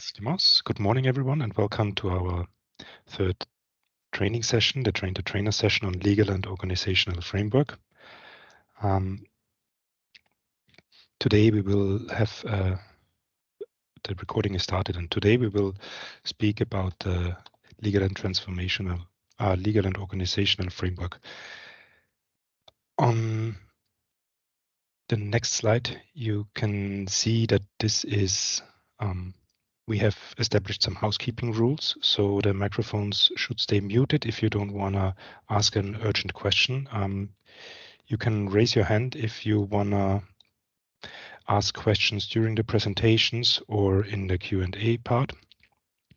Thanks, Dimos. Good morning, everyone, and welcome to our third training session, the Train the Trainer session on legal and organizational framework. Today we will have, the recording is started, and today we will speak about the legal and legal and organizational framework. On the next slide, you can see that this is we have established some housekeeping rules, so the microphones should stay muted if you don't want to ask an urgent question. You can raise your hand if you want to ask questions during the presentations or in the Q&A part.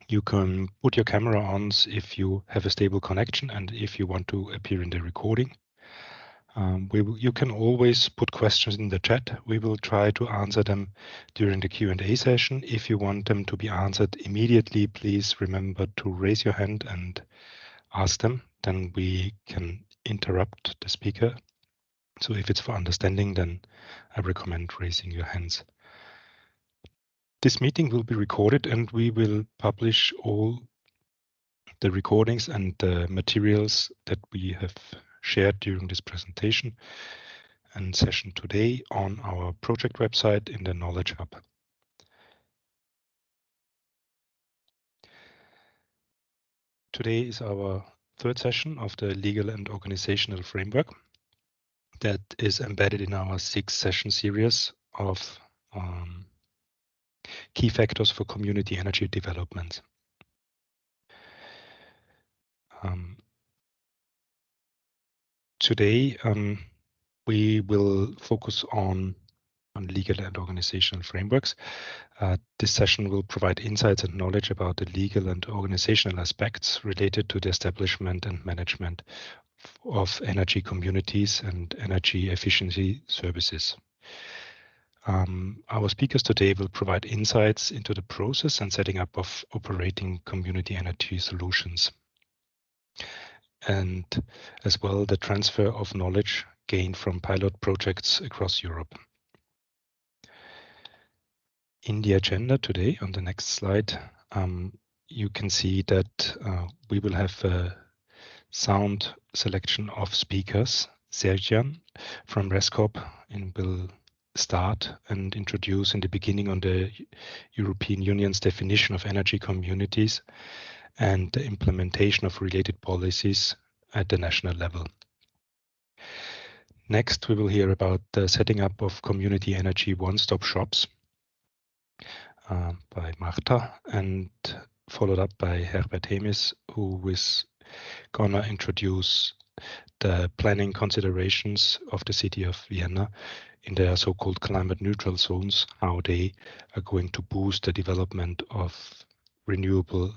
You can put your camera on if you have a stable connection and if you want to appear in the recording. You can always put questions in the chat. We will try to answer them during the Q&A session. If you want them to be answered immediately, please remember to raise your hand and ask them. Then we can interrupt the speaker. So if it's for understanding, then I recommend raising your hands. This meeting will be recorded and we will publish all the recordings and the materials that we have shared during this presentation and session today on our project website in the Knowledge Hub. Today is our third session of the legal and organizational framework that is embedded in our 6-session series of key factors for community energy development. Today, we will focus on legal and organizational frameworks. This session will provide insights and knowledge about the legal and organizational aspects related to the establishment and management of energy communities and energy efficiency services. Our speakers today will provide insights into the process and setting up of operating community energy solutions, and as well the transfer of knowledge gained from pilot projects across Europe. In the agenda today, on the next slide, you can see that we will have a sound selection of speakers. Serjan from RESCOP will start and introduce in the beginning on the European Union's definition of energy communities and the implementation of related policies at the national level. Next, we will hear about the setting up of community energy one-stop shops by Marta, and followed up by Herbert Hemis, who is gonna introduce the planning considerations of the city of Vienna in their so-called climate neutral zones, how they are going to boost the development of renewable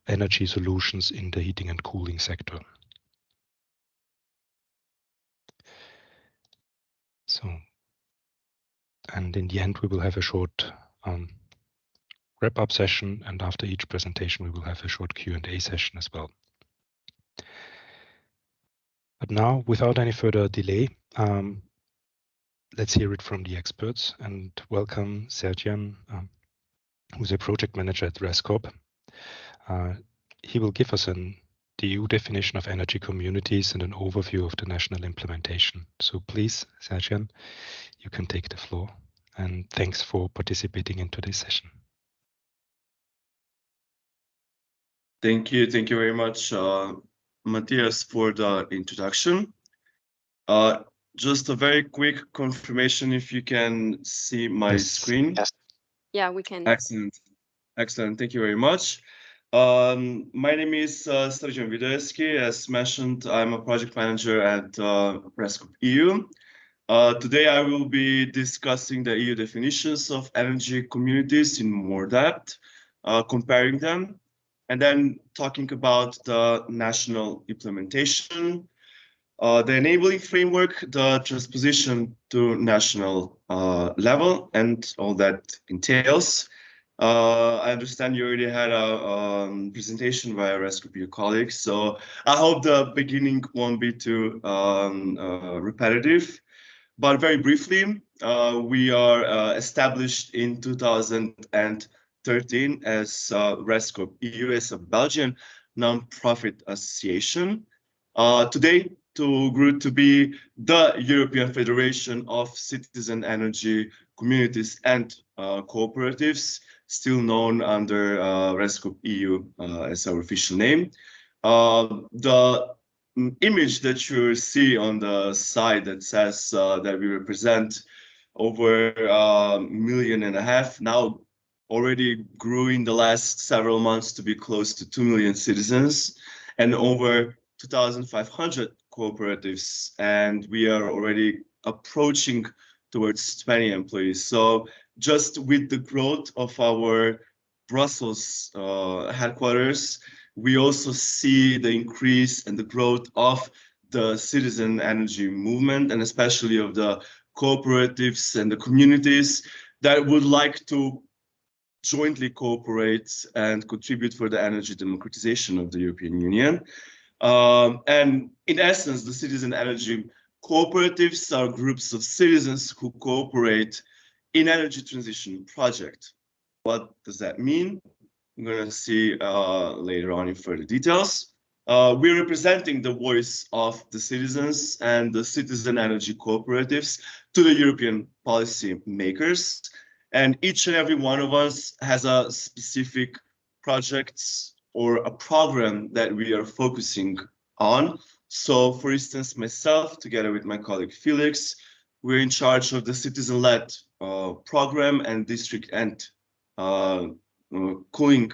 energy solutions in the heating and cooling sector. So, and in the end, we will have a short wrap-up session, and after each presentation, we will have a short Q&A session as well. But now, without any further delay, let's hear it from the experts and welcome Serjan, who's a project manager at RESCOP. He will give us the EU definition of energy communities and an overview of the national implementation. So please, Serjan, you can take the floor. And thanks for participating in today's session. Thank you very much, Matthias, for the introduction. Just a very quick confirmation if you can see my screen. Yes. Yeah, we can. Excellent. Thank you very much. My name is Serjan Vidojevski. As mentioned, I'm a project manager at RESCOP EU. Today I will be discussing the EU definitions of energy communities in more depth, comparing them, and then talking about the national implementation, the enabling framework, the transposition to national level, and all that entails. I understand you already had a presentation via RESCOP EU colleagues, so I hope the beginning won't be too repetitive. But very briefly, we are established in 2000 2013 as Rescope EU, as a Belgian non-profit association. Today, to grew to be the European Federation of Citizen Energy Communities and Cooperatives, still known under Rescope EU as our official name. The image that you see on the side that says that we represent over 1.5 million, now already grew in the last several months to be close to 2 million citizens and over 2,500 cooperatives. And we are already approaching towards 20 employees. So just with the growth of our Brussels headquarters, we also see the increase and the growth of the citizen energy movement, and especially of the cooperatives and the communities that would like to jointly cooperate and contribute for the energy democratization of the European Union. And in essence, the citizen energy cooperatives are groups of citizens who cooperate in energy transition project. What does that mean? I'm going to see later on in further details. We're representing the voice of the citizens and the citizen energy cooperatives to the European policy makers. And each and every one of us has a specific projects or a program that we are focusing on. So for instance, myself, together with my colleague Felix, we're in charge of the citizen-led program and district and cooling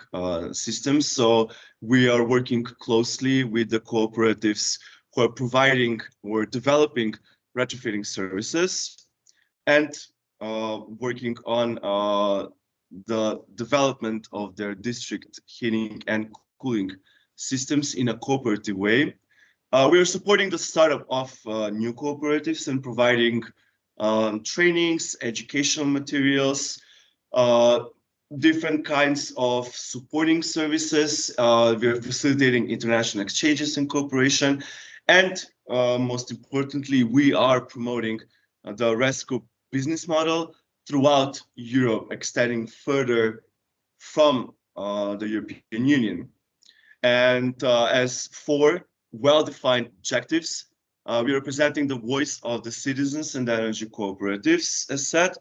systems. So we are working closely with the cooperatives who are providing or developing retrofitting services and working on the development of their district heating and cooling systems in a cooperative way. We are supporting the startup of new cooperatives and providing trainings, educational materials, different kinds of supporting services. We are facilitating international exchanges and cooperation. And most importantly, we are promoting the Rescope business model throughout Europe, extending further from the European Union. And as four well-defined objectives, we are representing the voice of the citizens and the energy cooperatives, as said.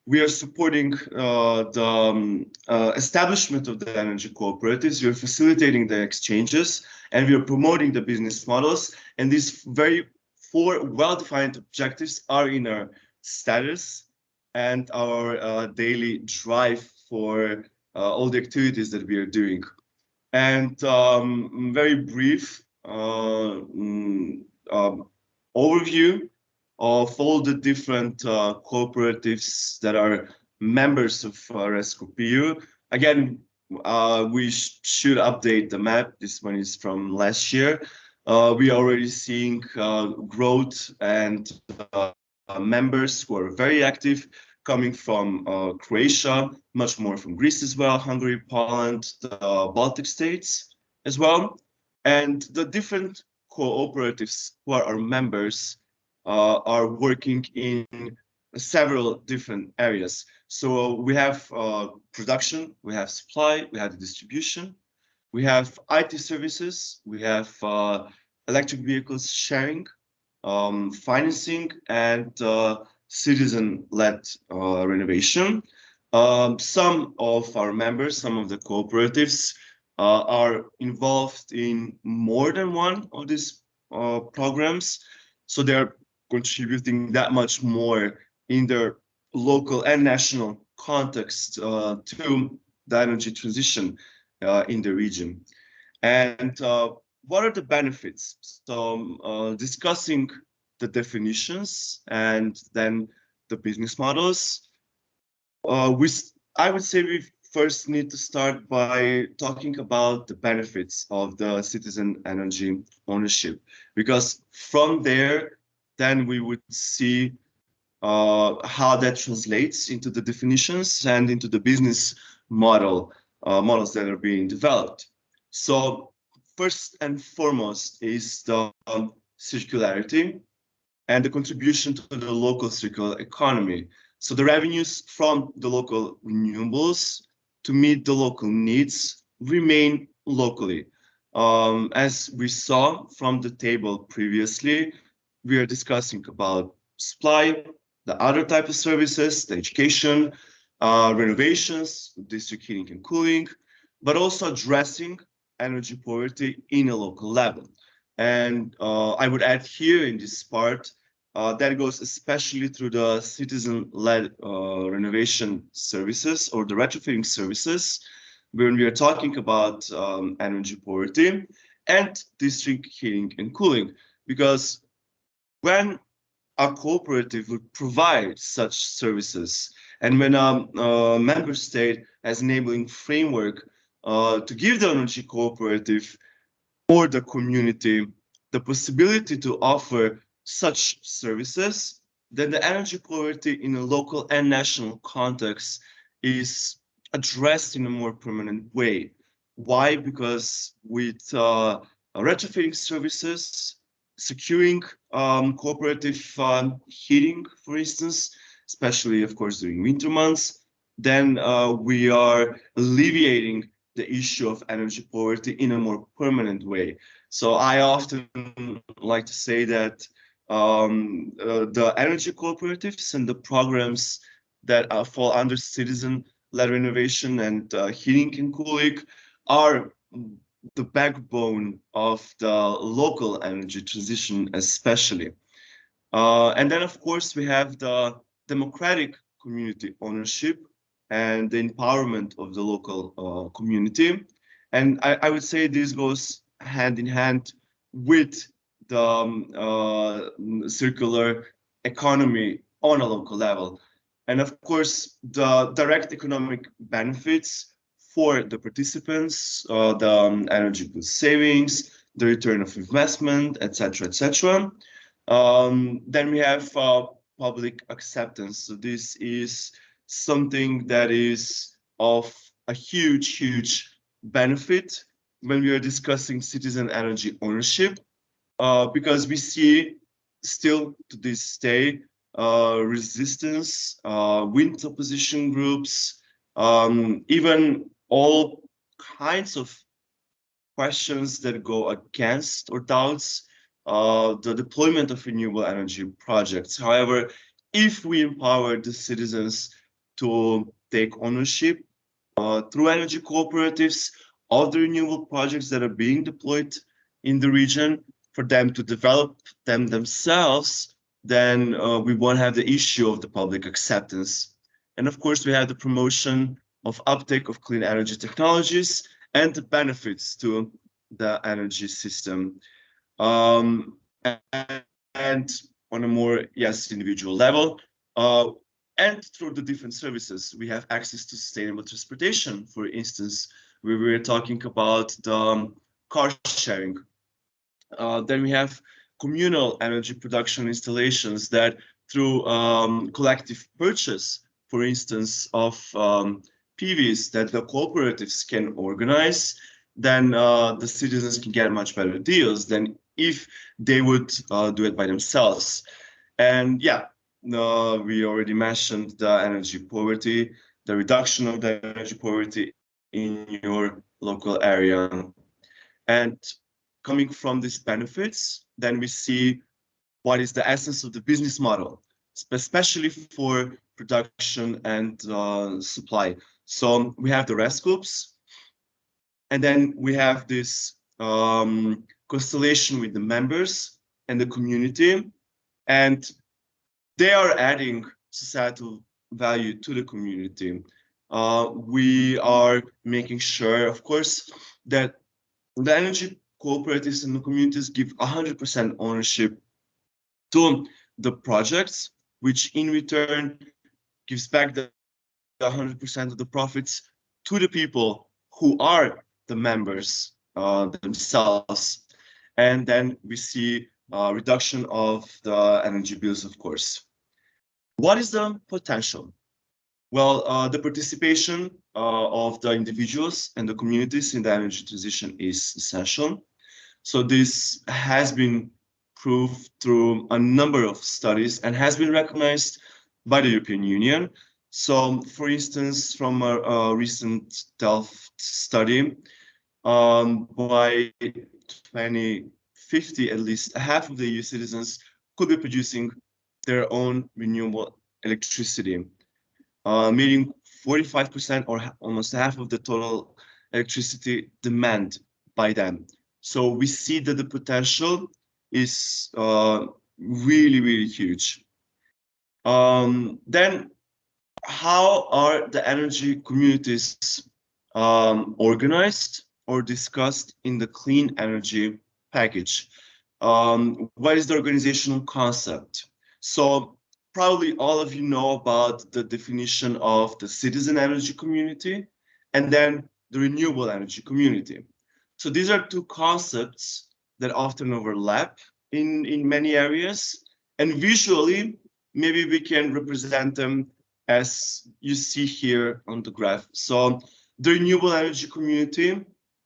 We are supporting the establishment of the energy cooperatives. We are facilitating the exchanges, and we are promoting the business models. And these very four well-defined objectives are in our status and our daily drive for all the activities that we are doing. And very brief overview of all the different cooperatives that are members of Rescope EU. Again, we should update the map. This one is from last year. We are already seeing growth and members who are very active, coming from Croatia, much more from Greece as well, Hungary, Poland, the Baltic states as well. And the different cooperatives who are our members are working in several different areas. So we have production, we have supply, we have distribution, we have IT services, we have electric vehicles sharing, financing, and citizen-led renovation. Some of our members, some of the cooperatives are involved in more than one of these programs. So they're contributing that much more in their local and national context to the energy transition in the region. And what are the benefits? So discussing the definitions and then the business models. I would say we first need to start by talking about the benefits of the citizen energy ownership, because from there, then we would see how that translates into the definitions and into the business models that are being developed. So first and foremost is the circularity and the contribution to the local circular economy. So the revenues from the local renewables to meet the local needs remain locally. As we saw from the table previously, we are discussing about supply, the other type of services, the education, renovations, district heating and cooling, but also addressing energy poverty in a local level. And I would add here in this part that goes especially through the citizen-led renovation services or the retrofitting services when we are talking about energy poverty and district heating and cooling. Because when a cooperative would provide such services, and when a member state has enabling framework to give the energy cooperative or the community the possibility to offer such services, then the energy poverty in a local and national context is addressed in a more permanent way. Why? Because with retrofitting services, securing cooperative heating, for instance, especially, of course, during winter months, then we are alleviating the issue of energy poverty in a more permanent way. So I often like to say that the energy cooperatives and the programs that fall under citizen-led renovation and heating and cooling are the backbone of the local energy transition, especially. And then, of course, we have the democratic community ownership and the empowerment of the local community. And I would say this goes hand in hand with the circular economy on a local level. And of course, the direct economic benefits for the participants, the energy bill savings, the return of investment, etc., etc. Then we have public acceptance. So this is something that is of a huge, huge benefit when we are discussing citizen energy ownership, because we see still to this day resistance, wind opposition groups, even all kinds of questions that go against or doubts the deployment of renewable energy projects. However, if we empower the citizens to take ownership through energy cooperatives of the renewable projects that are being deployed in the region, for them to develop them themselves, then we won't have the issue of the public acceptance. And of course, we have the promotion of uptake of clean energy technologies and the benefits to the energy system. And on a more, yes, individual level, and through the different services, we have access to sustainable transportation, for instance, where we're talking about the car sharing. Then we have communal energy production installations that through collective purchase, for instance, of PVs that the cooperatives can organize, then the citizens can get much better deals than if they would do it by themselves. And yeah, we already mentioned the energy poverty, the reduction of the energy poverty in your local area. And coming from these benefits, then we see what is the essence of the business model, especially for production and supply. So we have the REST groups, and then we have this constellation with the members and the community, and they are adding societal value to the community. We are making sure, of course, that the energy cooperatives and the communities give 100% ownership to the projects, which in return gives back the 100% of the profits to the people who are the members themselves. And then we see reduction of the energy bills, of course. What is the potential? Well, the participation of the individuals and the communities in the energy transition is essential. So this has been proved through a number of studies and has been recognized by the European Union. So, for instance, from a recent Delft study, by 2050, at least half of the EU citizens could be producing their own renewable electricity, meaning 45% or almost half of the total electricity demand by them. So we see that the potential is really, really huge. Then how are the energy communities organized or discussed in the clean energy package? What is the organizational concept? So probably all of you know about the definition of the citizen energy community and then the renewable energy community. So these are two concepts that often overlap in many areas. And visually, maybe we can represent them as you see here on the graph. So the renewable energy community,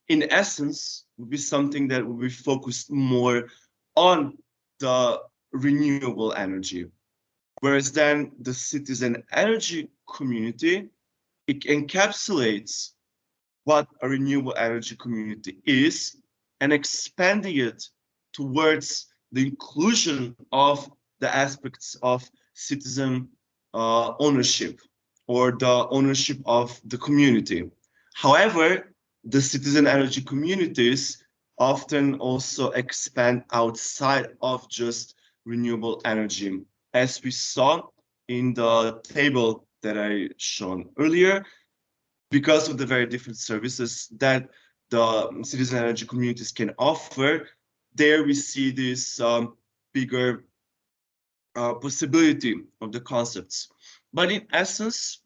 in essence, would be something that will be focused more on the renewable energy. Whereas then the citizen energy community, it encapsulates what a renewable energy community is and expanding it towards the inclusion of the aspects of citizen ownership or the ownership of the community. However, the citizen energy communities often also expand outside of just renewable energy, as we saw in the table that I shown earlier, because of the very different services that the citizen energy communities can offer. There we see this bigger possibility of the concepts. But in essence,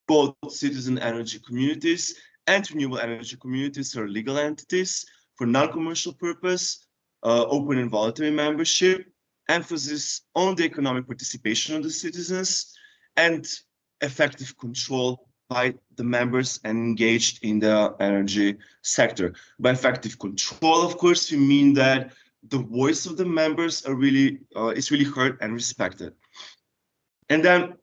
both citizen energy communities and renewable energy communities are legal entities for non-commercial purpose, open and voluntary membership, emphasis on the economic participation of the citizens, and effective control by the members engaged in the energy sector. By effective control, of course, we mean that the voice of the members is really heard and respected. And then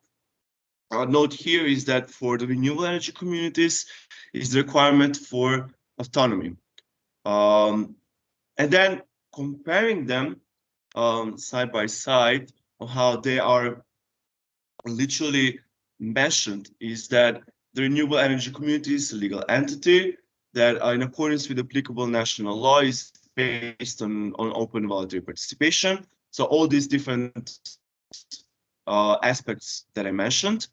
a note here is that for the renewable energy communities is the requirement for autonomy. And then comparing them side by side of how they are literally mentioned is that the renewable energy community is a legal entity that in accordance with applicable national law is based on open voluntary participation. So all these different aspects that I mentioned.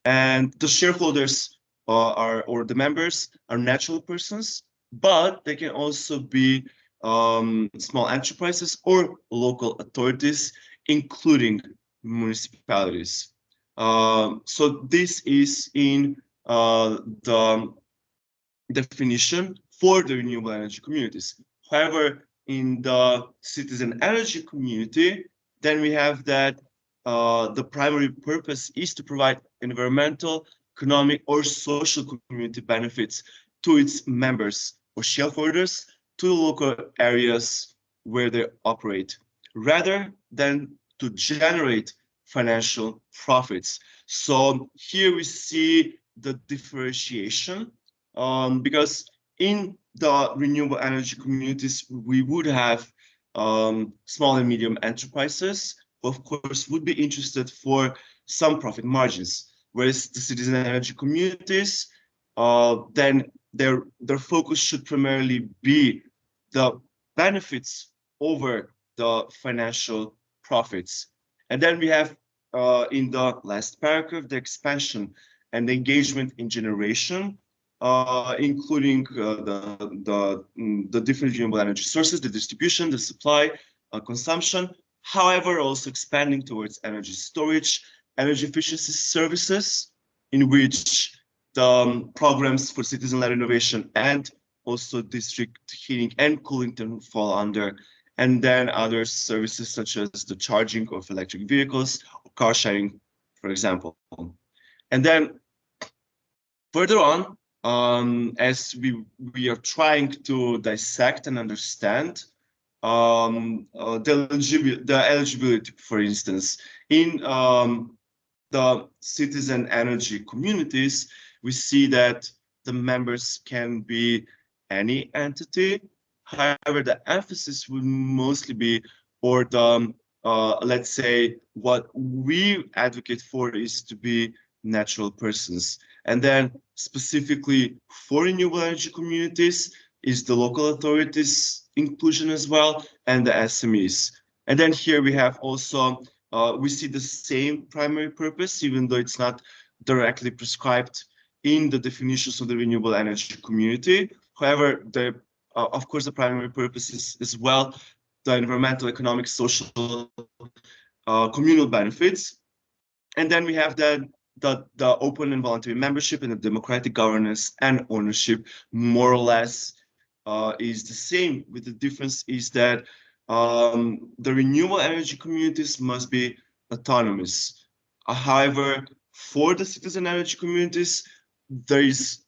And the shareholders or the members are natural persons, but they can also be small enterprises or local authorities, including municipalities. So this is in the definition for the renewable energy communities. However, in the citizen energy community, then we have that the primary purpose is to provide environmental, economic, or social community benefits to its members or shareholders to the local areas where they operate, rather than to generate financial profits. So here we see the differentiation because in the renewable energy communities, we would have small and medium enterprises, who of course would be interested for some profit margins, whereas the citizen energy communities, then their focus should primarily be the benefits over the financial profits. And then we have in the last paragraph the expansion and the engagement in generation, including the different renewable energy sources, the distribution, the supply, consumption. However, also expanding towards energy storage, energy efficiency services, in which the programs for citizen-led innovation and also district heating and cooling can fall under, and then other services such as the charging of electric vehicles or car sharing, for example. And then further on, as we are trying to dissect and understand the eligibility, for instance, in the citizen energy communities, we see that the members can be any entity. However, the emphasis would mostly be, or the let's say, what we advocate for is to be natural persons. And then specifically for renewable energy communities is the local authorities inclusion as well, and the SMEs. And then here we have also, we see the same primary purpose, even though it's not directly prescribed in the definitions of the renewable energy community. However, of course, the primary purpose is as well the environmental, economic, social, communal benefits. And then we have the open and voluntary membership and the democratic governance and ownership, more or less, is the same. With the difference is that the renewable energy communities must be autonomous. However, for the citizen energy communities, there is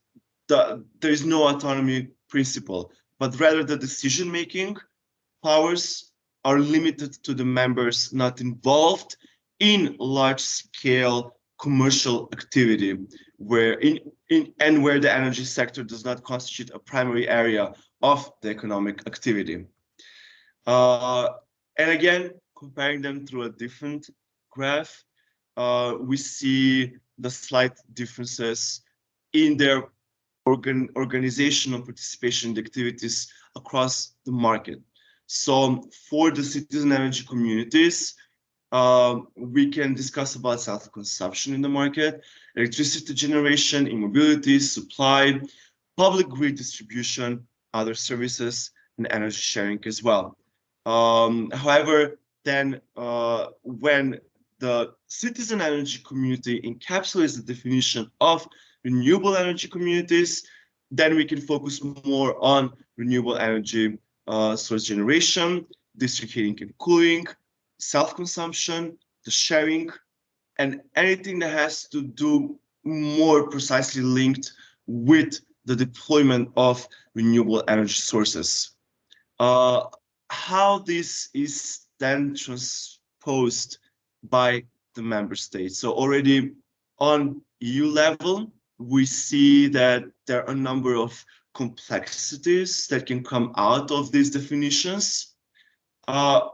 there is no autonomy principle, but rather the decision making powers are limited to the members not involved in large scale commercial activity and where the energy sector does not constitute a primary area of the economic activity. Uh, and again, comparing them through a different graph, we see the slight differences in their organizational participation in the activities across the market. So for the citizen energy communities, we can discuss about self-consumption in the market, electricity generation, immobility, supply, public grid distribution, other services, and energy sharing as well. However, then when the citizen energy community encapsulates the definition of renewable energy communities, then we can focus more on renewable energy source generation, district heating and cooling, self-consumption, the sharing, and anything that has to do more precisely linked with the deployment of renewable energy sources. Uh, how this is then transposed by the member states. So already on EU level, we see that there are a number of complexities that can come out of these definitions. Uh,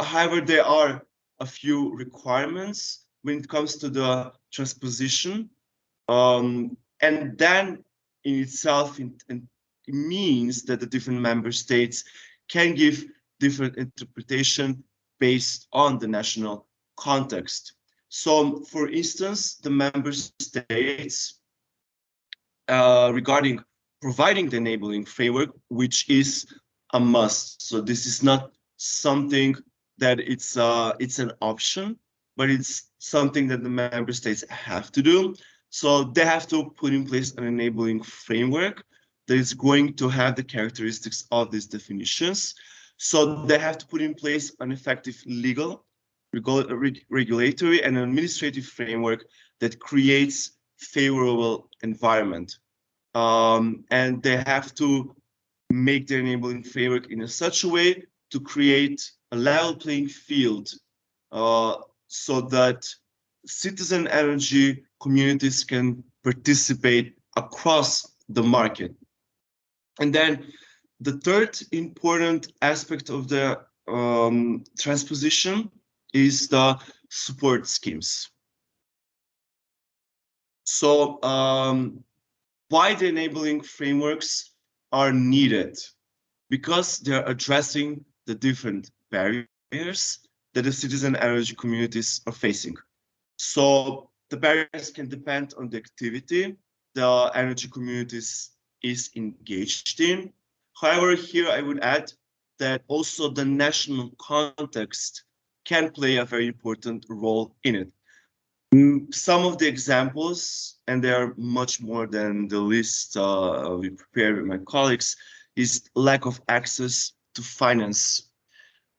However, there are a few requirements when it comes to the transposition. And then in itself, it means that the different member states can give different interpretation based on the national context. So, for instance, the member states regarding providing the enabling framework, which is a must. So this is not something that it's an option, but it's something that the member states have to do. So they have to put in place an enabling framework that is going to have the characteristics of these definitions. So they have to put in place an effective legal, regulatory, and administrative framework that creates favorable environment. And they have to make their enabling framework in such a way to create a level playing field so that citizen energy communities can participate across the market. And then the third important aspect of the transposition is the support schemes. So why the enabling frameworks are needed? Because they're addressing the different barriers that the citizen energy communities are facing. So the barriers can depend on the activity the energy communities is engaged in. However, here I would add that also the national context can play a very important role in it. Some of the examples, and there are much more than the list we prepared with my colleagues, is lack of access to finance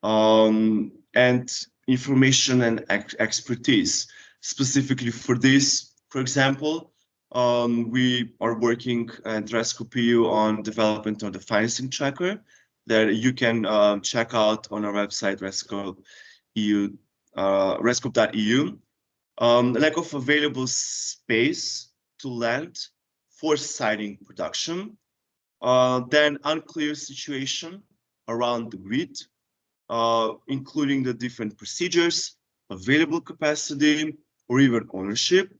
and information and expertise. Specifically for this, for example, we are working at RescoPU on development of the financing tracker that you can check out on our website, rescope.eu. Lack of available space to land for siting production, then unclear situation around the grid, including the different procedures, available capacity, or even ownership,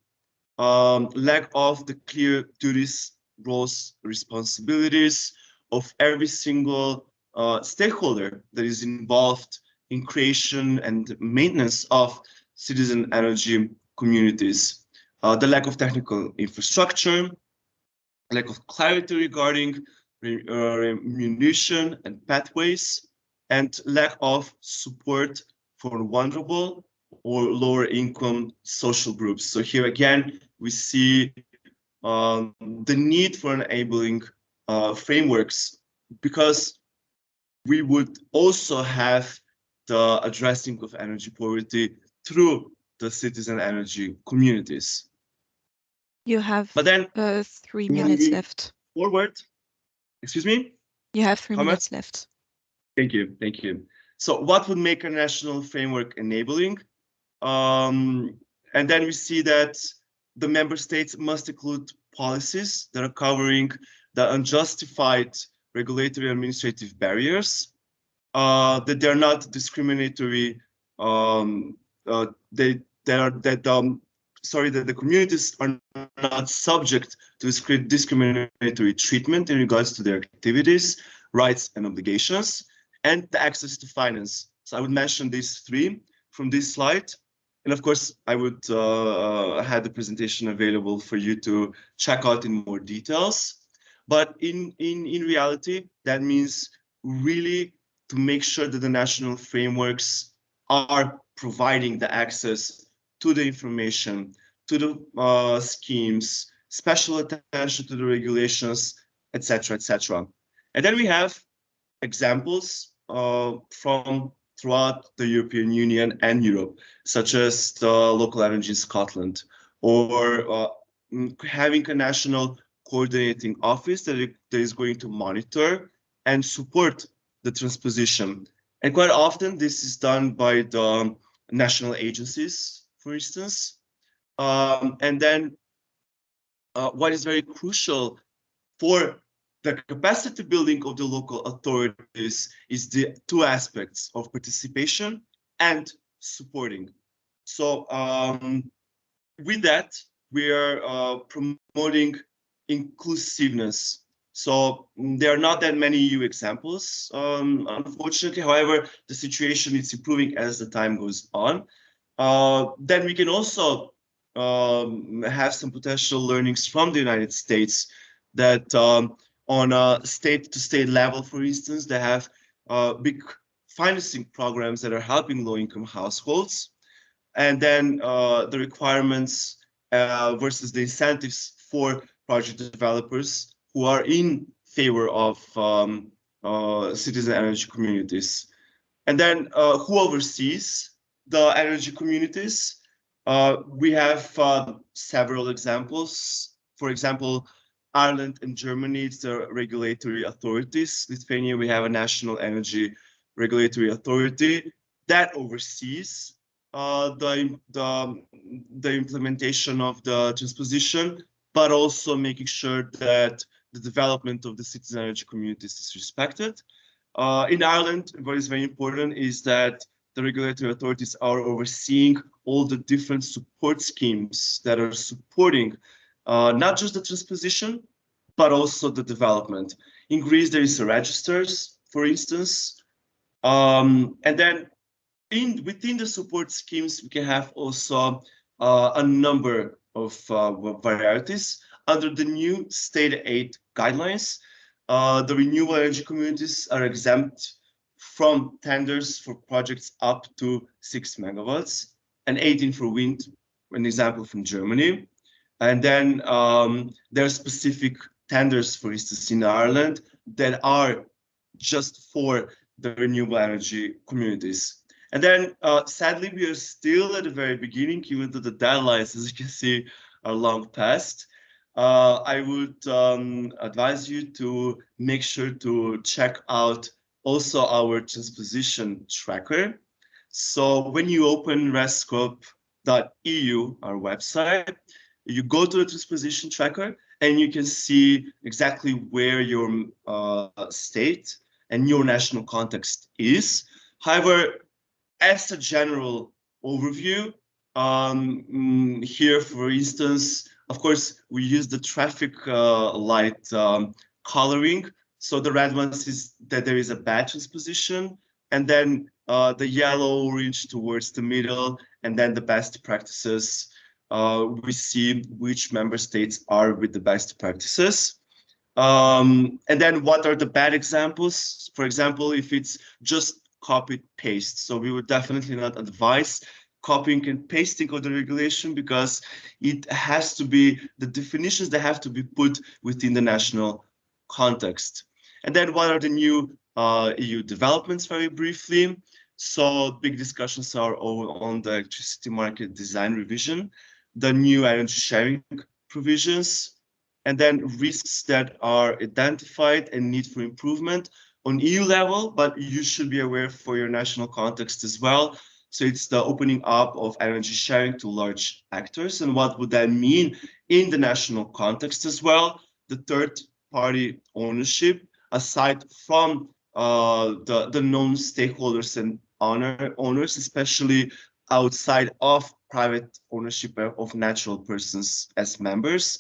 lack of the clear duties, roles, responsibilities of every single stakeholder that is involved in creation and maintenance of citizen energy communities, the lack of technical infrastructure, lack of clarity regarding remuneration and pathways, and lack of support for vulnerable or lower income social groups. So here again, we see the need for enabling frameworks, because we would also have the addressing of energy poverty through the citizen energy communities. You have But then 3 minutes left. Forward, excuse me? You have 3 Comment? minutes left. Thank you, thank you. So what would make a national framework enabling? And then we see that the member states must include policies that are covering the unjustified regulatory and administrative barriers, that they're not discriminatory, that the communities are not subject to discriminatory treatment in regards to their activities, rights, and obligations, and the access to finance. So I would mention these three from this slide. And of course, I would have the presentation available for you to check out in more details. But in reality, that means really to make sure that the national frameworks are providing the access to the information, to the schemes, special attention to the regulations, etc., etc. And then we have examples from throughout the European Union and Europe, such as the local energy in Scotland, or having a national coordinating office that is going to monitor and support the transposition. And quite often this is done by the national agencies, for instance. And then what is very crucial for the capacity building of the local authorities is the two aspects of participation and supporting. So with that, we are promoting inclusiveness. So there are not that many EU examples, unfortunately. However, the situation is improving as the time goes on. Then we can also have some potential learnings from the United States, that on a state-to-state level, for instance, they have big financing programs that are helping low-income households. And then the requirements versus the incentives for project developers who are in favor of citizen energy communities. And then who oversees the energy communities? We have several examples. For example, Ireland and Germany, it's the regulatory authorities. Lithuania, we have a national energy regulatory authority that oversees the implementation of the transposition, but also making sure that the development of the citizen energy communities is respected. In Ireland, what is very important is that the regulatory authorities are overseeing all the different support schemes that are supporting not just the transposition, but also the development. In Greece, there is a registers, for instance, and then within the support schemes, we can have also a number of varieties. Under the new state aid guidelines, the renewable energy communities are exempt from tenders for projects up to 6 megawatts, and 18 for wind, an example from Germany. And then there are specific tenders, for instance, in Ireland, that are just for the renewable energy communities. And then sadly, we are still at the very beginning, even though the deadlines, as you can see, are long past. I would advise you to make sure to check out also our transposition tracker. So when you open RESCOP ConnectHeat.eu, our website. You go to the transposition tracker and you can see exactly where your state and your national context is. However, as a general overview, here, for instance, of course, we use the traffic light coloring. So the red ones is that there is a bad transposition, and then the yellow, orange towards the middle, and then the best practices. We see which member states are with the best practices. And then what are the bad examples? For example, if it's just copy paste. So we would definitely not advise copying and pasting of the regulation because it has to be, the definitions that have to be put within the national context. And then what are the new EU developments, very briefly? So big discussions are on the electricity market design revision, the new energy sharing provisions, and then risks that are identified and need for improvement on EU level, but you should be aware for your national context as well. So it's the opening up of energy sharing to large actors. And what would that mean in the national context as well? The third party ownership, aside from the known stakeholders and owners, especially outside of private ownership of natural persons as members.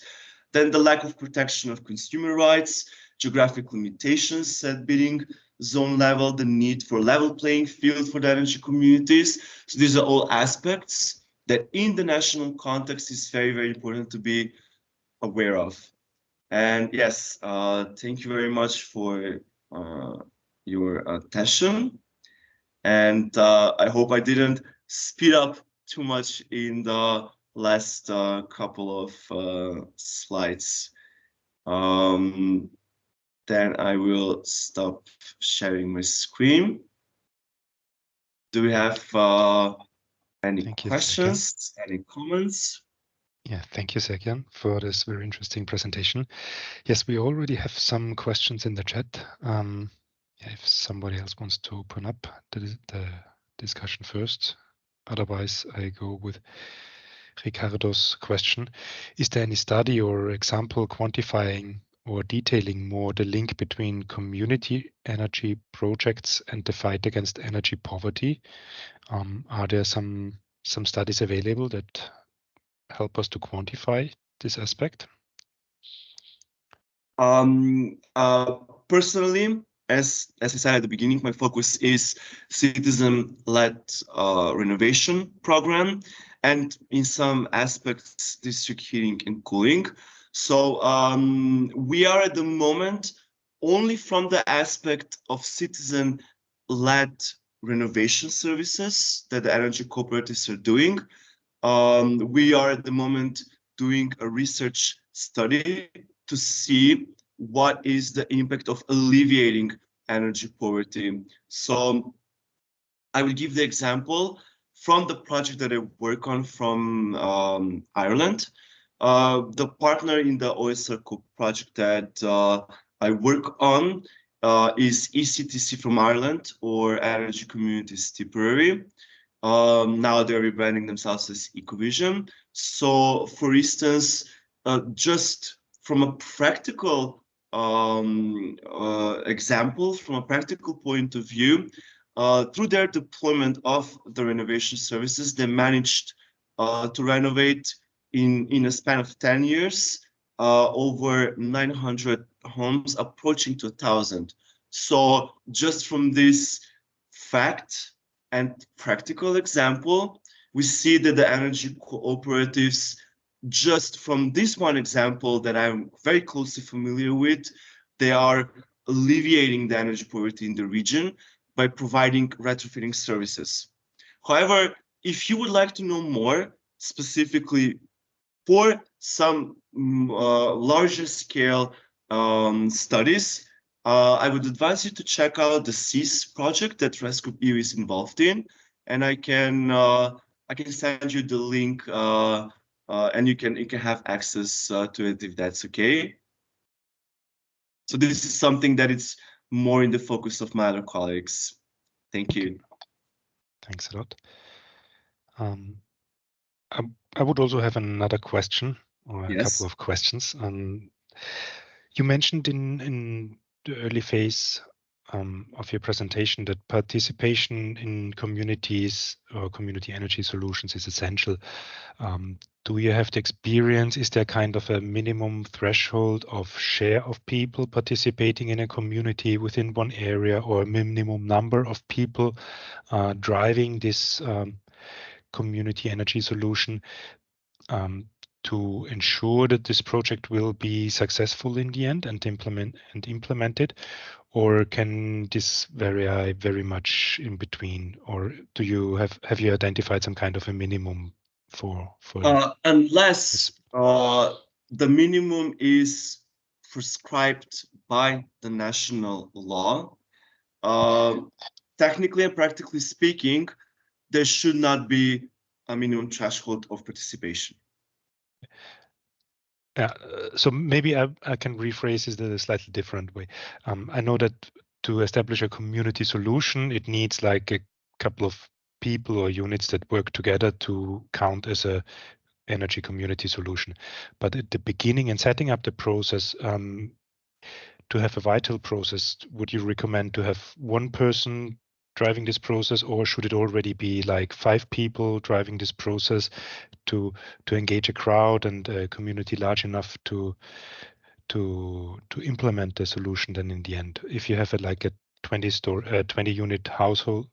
Then the lack of protection of consumer rights, geographic limitations at bidding zone level, the need for level playing field for the energy communities. So these are all aspects that in the national context is very, very important to be aware of. And yes, thank you very much for your attention. And I hope I didn't speed up too much in the last couple of slides. Then I will stop sharing my screen. Do we have any questions, any comments? Yeah, thank you, Sergen, for this very interesting presentation. Yes, we already have some questions in the chat. If somebody else wants to open up the discussion first. Otherwise, I go with Ricardo's question. Is there any study or example quantifying or detailing more the link between community energy projects and the fight against energy poverty? Are there some studies available that help us to quantify this aspect? Personally, as I said at the beginning, my focus is citizen-led renovation program, and in some aspects, district heating and cooling. So we are at the moment only from the aspect of citizen-led renovation services that the energy cooperatives are doing. We are at the moment doing a research study to see what is the impact of alleviating energy poverty. So I will give the example from the project that I work on from Ireland. The partner in the OSR project that I work on is ECTC from Ireland, or Energy Communities Tipperary. Now they're rebranding themselves as Ecovision. So, for instance, just from a practical example, from a practical point of view, through their deployment of the renovation services, they managed to renovate in a span of 10 years over 900 homes, approaching to 1,000. So just from this fact and practical example, we see that the energy cooperatives, just from this one example that I'm very closely familiar with, they are alleviating the energy poverty in the region by providing retrofitting services. However, if you would like to know more specifically for some larger scale studies, I would advise you to check out the CEAS project that Rescue EU is involved in, and I can send you the link, and you can have access to it if that's okay. So this is something that is more in the focus of my other colleagues. Thank you. Thanks a lot. I would also have another question, or a Yes. couple of questions. You mentioned in the early phase of your presentation that participation in communities or community energy solutions is essential. Do you have the experience? Is there kind of a minimum threshold of share of people participating in a community within one area, or a minimum number of people driving this community energy solution to ensure that this project will be successful in the end and implemented? Or can this vary very much in between? Or do you have you identified some kind of a minimum for Unless the minimum is prescribed by the national law, technically and practically speaking, there should not be a minimum threshold of participation. Yeah, so maybe I can rephrase this in a slightly different way. I know that to establish a community solution, it needs like a couple of people or units that work together to count as a energy community solution. But at the beginning and setting up the process, to have a vital process, would you recommend to have one person driving this process, or should it already be like 5 people driving this process to engage a crowd and a community large enough to implement the solution then in the end? If you have like a 20 unit household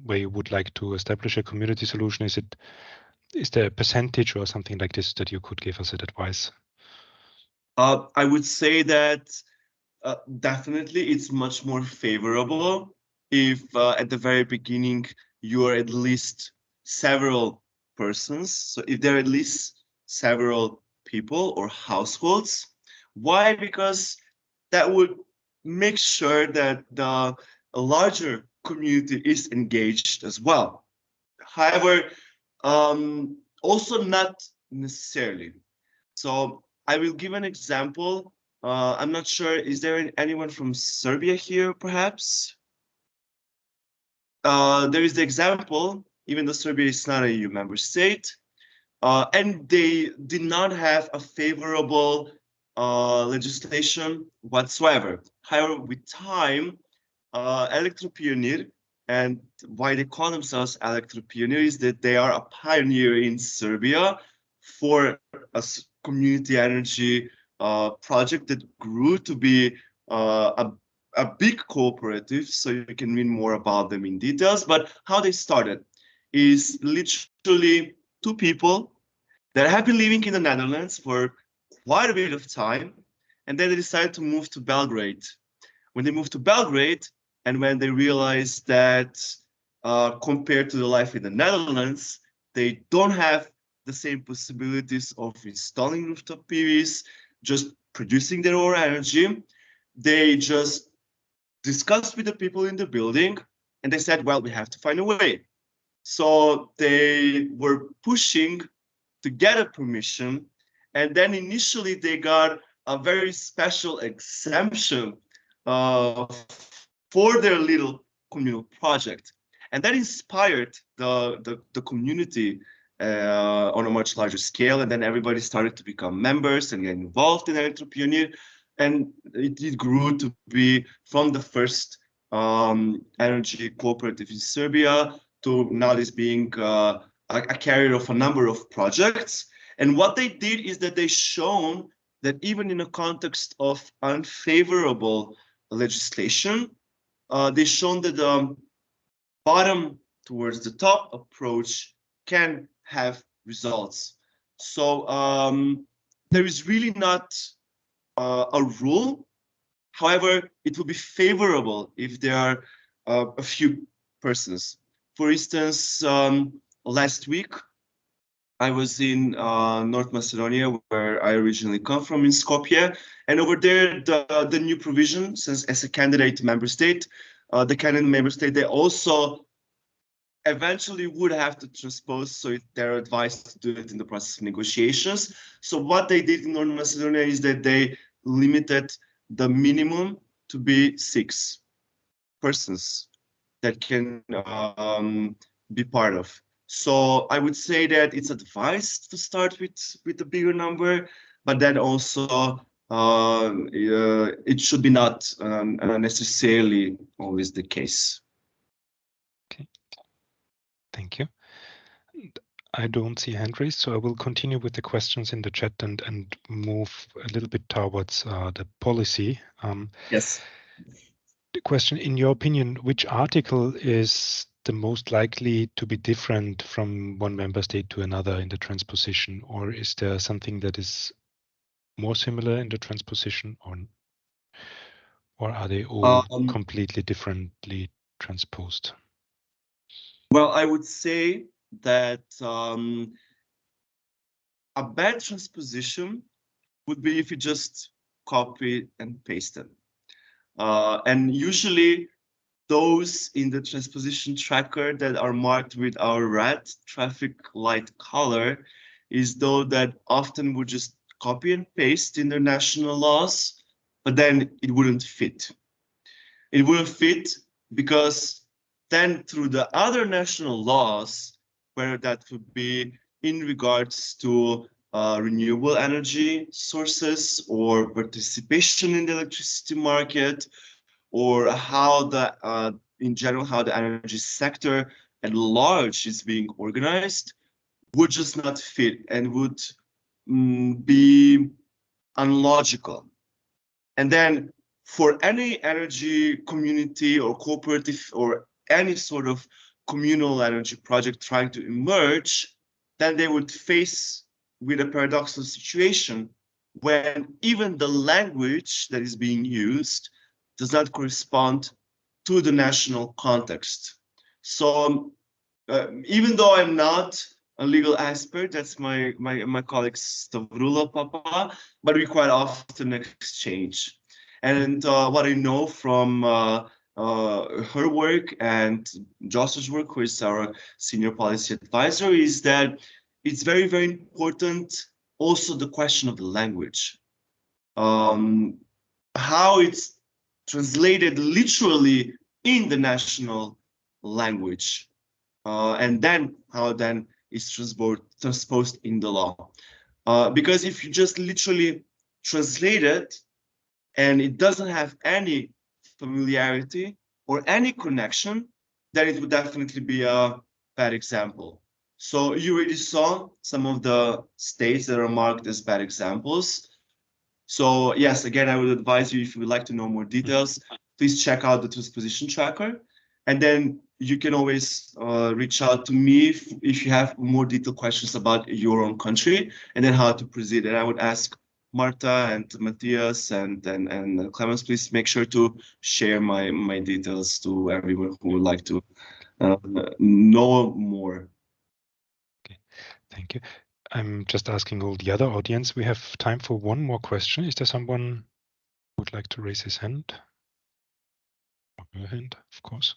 where you would like to establish a community solution, is there a percentage or something like this that you could give us advice? I would say that definitely it's much more favorable if at the very beginning you are at least several persons. So if there are at least several people or households. Why? Because that would make sure that the larger community is engaged as well. However, also not necessarily. So I will give an example. I'm not sure, is there anyone from Serbia here, perhaps? There is the example, even though Serbia is not a EU member state, and they did not have a favorable legislation whatsoever. However, with time, Elektropionir, and why they call themselves Elektropionir is that they are a pioneer in Serbia for a community energy project that grew to be a big cooperative. So you can read more about them in details. But how they started is literally 2 people that have been living in the Netherlands for quite a bit of time, and then they decided to move to Belgrade. When they moved to Belgrade, and when they realized that compared to the life in the Netherlands, they don't have the same possibilities of installing rooftop PVs, just producing their own energy, they just discussed with the people in the building, and they said, well, we have to find a way. So they were pushing to get a permission, and then initially they got a very special exemption for their little communal project, and that inspired the community on a much larger scale, and then everybody started to become members and get involved in Elektropionir, and it grew to be from the first energy cooperative in Serbia to now this being a carrier of a number of projects. And what they did is that they shown that even in a context of unfavorable legislation, they shown that the bottom towards the top approach can have results. So there is really not a rule. However, it will be favorable if there are a few persons. For instance, last week, I was in North Macedonia, where I originally come from, in Skopje. And over there, the new provision says, as a candidate member state, the candidate member state, they also eventually would have to transpose, so they're advised to do it in the process of negotiations. So what they did in North Macedonia is that they limited the minimum to be 6 persons that can be part of. So I would say that it's advised to start with a bigger number, but then also it should be not necessarily always the case. Okay, thank you. I don't see hand raised, so I will continue with the questions in the chat and move a little bit towards the policy. Yes. The question, in your opinion, which article is the most likely to be different from one member state to another in the transposition, or is there something that is more similar in the transposition, or are they all completely differently transposed? Well, I would say that a bad transposition would be if you just copy and paste them. And usually those in the transposition tracker that are marked with our red traffic light color is those that often would just copy and paste international laws, but then it wouldn't fit. It wouldn't fit because then through the other national laws, whether that would be in regards to renewable energy sources or participation in the electricity market, or how in general, how the energy sector at large is being organized, would just not fit and would be unlogical. And then for any energy community or cooperative or any sort of communal energy project trying to emerge, then they would face with a paradoxical situation when even the language that is being used does not correspond to the national context. So even though I'm not a legal expert, that's my colleague Stavrula Papa, but we quite often exchange. And what I know from her work and Josh's work, who is our senior policy advisor, is that it's very, very important also the question of the language. How it's translated literally in the national language, and then how then it's transposed in the law. Because if you just literally translate it and it doesn't have any familiarity or any connection, then it would definitely be a bad example. So you already saw some of the states that are marked as bad examples. So yes, again, I would advise you, if you would like to know more details, please check out the transposition tracker. And then you can always reach out to me if you have more detailed questions about your own country and then how to proceed. And I would ask Marta and Matthias and Clemens, please make sure to share my details to everyone who would like to know more. Okay, thank you. I'm just asking all the other audience. We have time for one more question. Is there someone who would like to raise his hand? Or her hand, of course.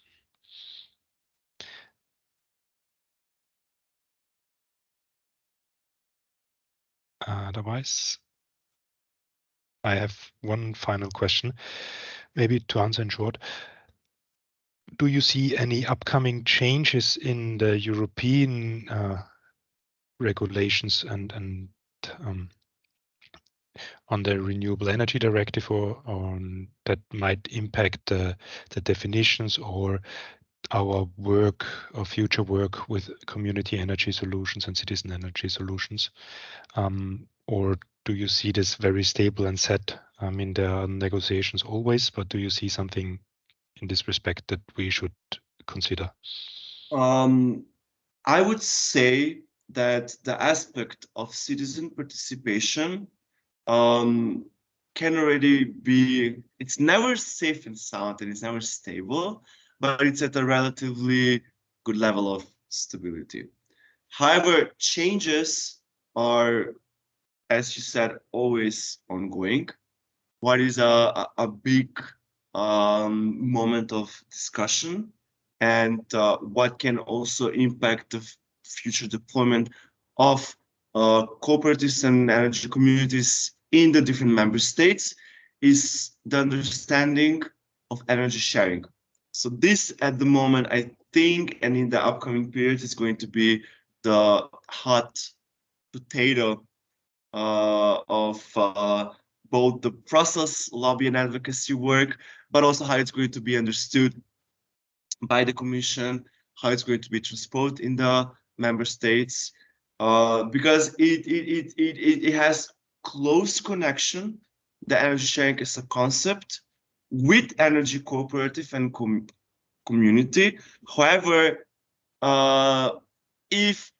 Otherwise, I have one final question, maybe to answer in short. Do you see any upcoming changes in the European regulations and on the Renewable Energy Directive, or that might impact the definitions or our work or future work with community energy solutions and citizen energy solutions? Or do you see this very stable and set? I mean, there are negotiations always, but do you see something in this respect that we should consider? I would say that the aspect of citizen participation can already be, it's never safe and sound and it's never stable, but it's at a relatively good level of stability. However, changes are, as you said, always ongoing. What is a big moment of discussion and what can also impact the future deployment of cooperatives and energy communities in the different member states is the understanding of energy sharing. So this, at the moment, I think, and in the upcoming period, is going to be the hot potato of both the Brussels lobby and advocacy work, but also how it's going to be understood by the Commission, how it's going to be transposed in the member states, because it has close connection, the energy sharing as a concept, with energy cooperative and community. However, if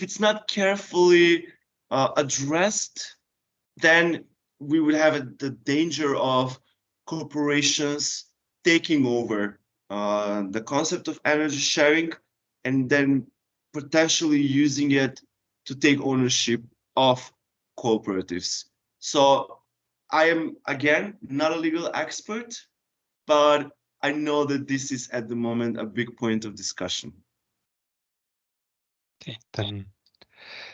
it's not carefully addressed, then we will have the danger of corporations taking over the concept of energy sharing and then potentially using it to take ownership of cooperatives. So I am, again, not a legal expert, but I know that this is at the moment a big point of discussion. Okay, then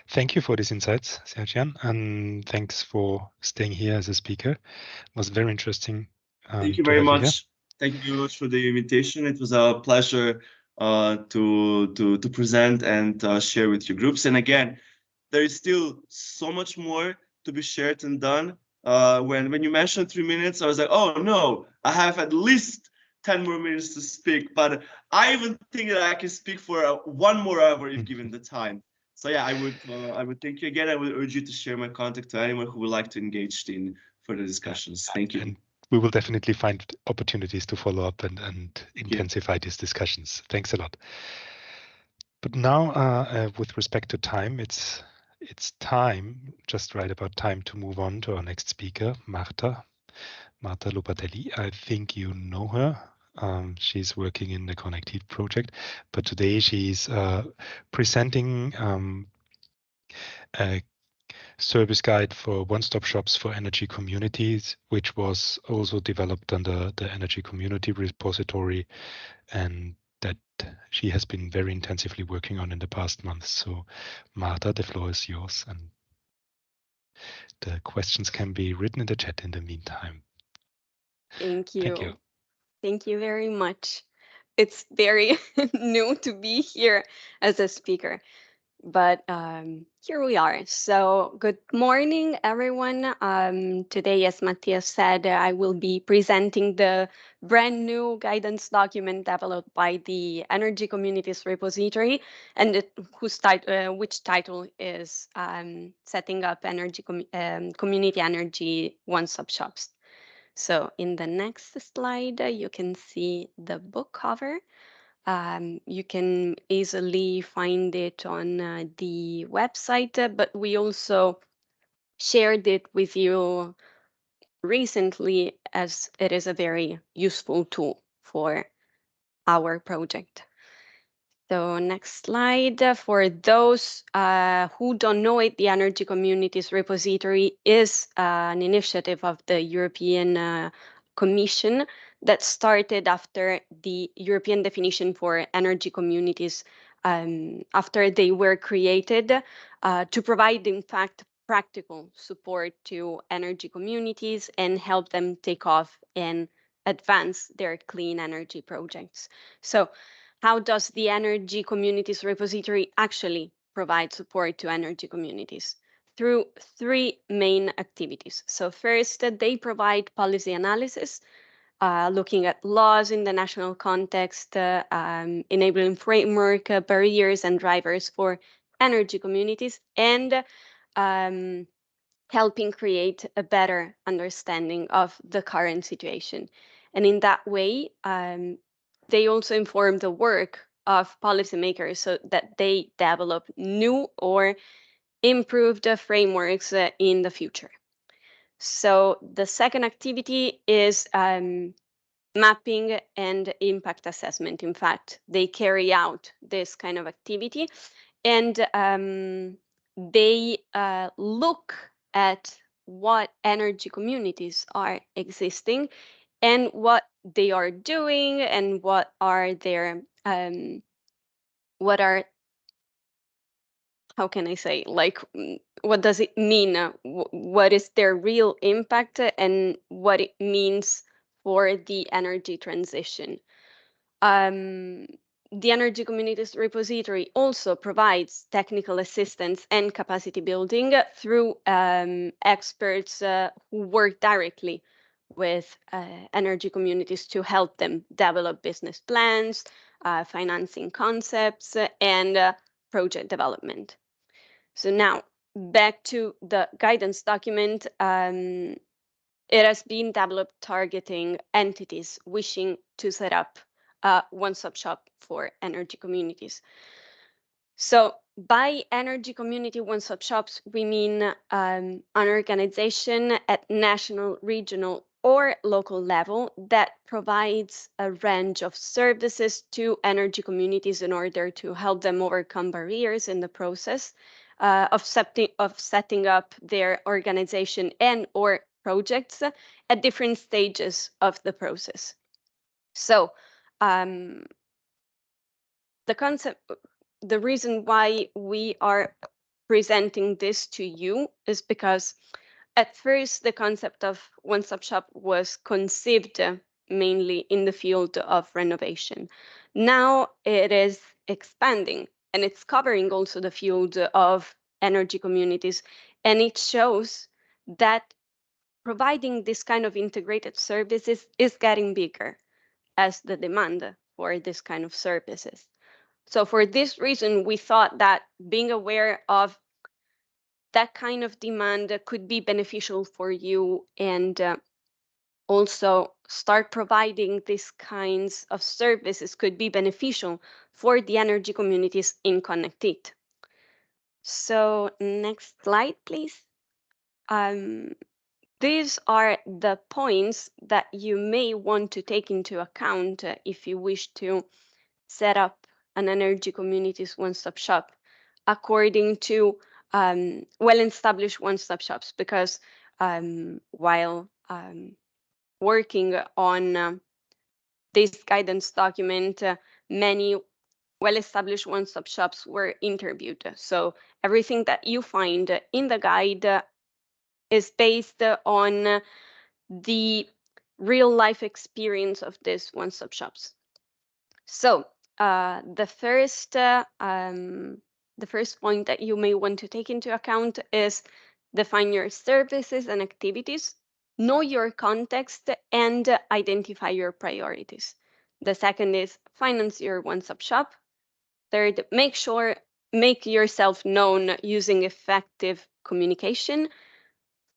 thank you for these insights, Sergian, and thanks for staying here as a speaker. It was very interesting. Thank you very much. Thank you very much for the invitation. It was a pleasure to present and share with your groups. And again, there is still so much more to be shared and done. When you mentioned 3 minutes, I was like, oh no, I have at least 10 more minutes to speak. But I even think that I can speak for 1 more hour if given the time. So yeah, I would thank you again. I would urge you to share my contact to anyone who would like to engage in further discussions. Thank you. And we will definitely find opportunities to follow up and intensify these discussions. Thanks a lot. But now, with respect to time, it's time, just right about time, to move on to our next speaker, Marta Lopatelli. I think you know her. She's working in the ConnectHeat Project, but today she's presenting a service guide for one-stop shops for energy communities, which was also developed under the Energy Community Repository, and that she has been very intensively working on in the past months. So, Marta, the floor is yours, and the questions can be written in the chat in the meantime. Thank you. Thank you. Thank you very much. It's very new to be here as a speaker, but here we are. So good morning, everyone. Today, as Matthias said, I will be presenting the brand new guidance document developed by the Energy Communities Repository, and which title is Setting Up Community Energy One-Stop Shops. So in the next slide, you can see the book cover. You can easily find it on the website, but we also shared it with you recently as it is a very useful tool for our project. So next slide. For those who don't know it, the Energy Communities Repository is an initiative of the European Commission that started after the European definition for energy communities, after they were created, to provide, in fact, practical support to energy communities and help them take off and advance their clean energy projects. So how does the Energy Communities Repository actually provide support to energy communities? Through 3 main activities. So first, they provide policy analysis, looking at laws in the national context, enabling framework, barriers and drivers for energy communities, and helping create a better understanding of the current situation. And in that way, they also inform the work of policymakers so that they develop new or improved frameworks in the future. So the second activity is mapping and impact assessment. In fact, they carry out this kind of activity, and they look at what energy communities are existing and what they are doing and what are their how can I say, like, what does it mean? What is their real impact and what it means for the energy transition? the Energy Communities Repository also provides technical assistance and capacity building through experts who work directly with energy communities to help them develop business plans, financing concepts, and project development. So now, back to the guidance document. It has been developed targeting entities wishing to set up a one-stop shop for energy communities. So by energy community one-stop shops, we mean an organization at national, regional, or local level that provides a range of services to energy communities in order to help them overcome barriers in the process of setting up their organization and or projects at different stages of the process. So the reason why we are presenting this to you is because at first the concept of one-stop shop was conceived mainly in the field of renovation. Now it is expanding and it's covering also the field of energy communities, and it shows that providing this kind of integrated services is getting bigger as the demand for this kind of services. So for this reason, we thought that being aware of that kind of demand could be beneficial for you, and also start providing these kinds of services could be beneficial for the energy communities in ConnectHeat. So next slide, please. These are the points that you may want to take into account if you wish to set up an energy communities one-stop shop according to well-established one-stop shops, because while working on this guidance document, many well-established one-stop shops were interviewed. So everything that you find in the guide is based on the real-life experience of these one-stop shops. So the first point that you may want to take into account is define your services and activities, know your context, and identify your priorities. The second is finance your one-stop shop. Third, make yourself known using effective communication.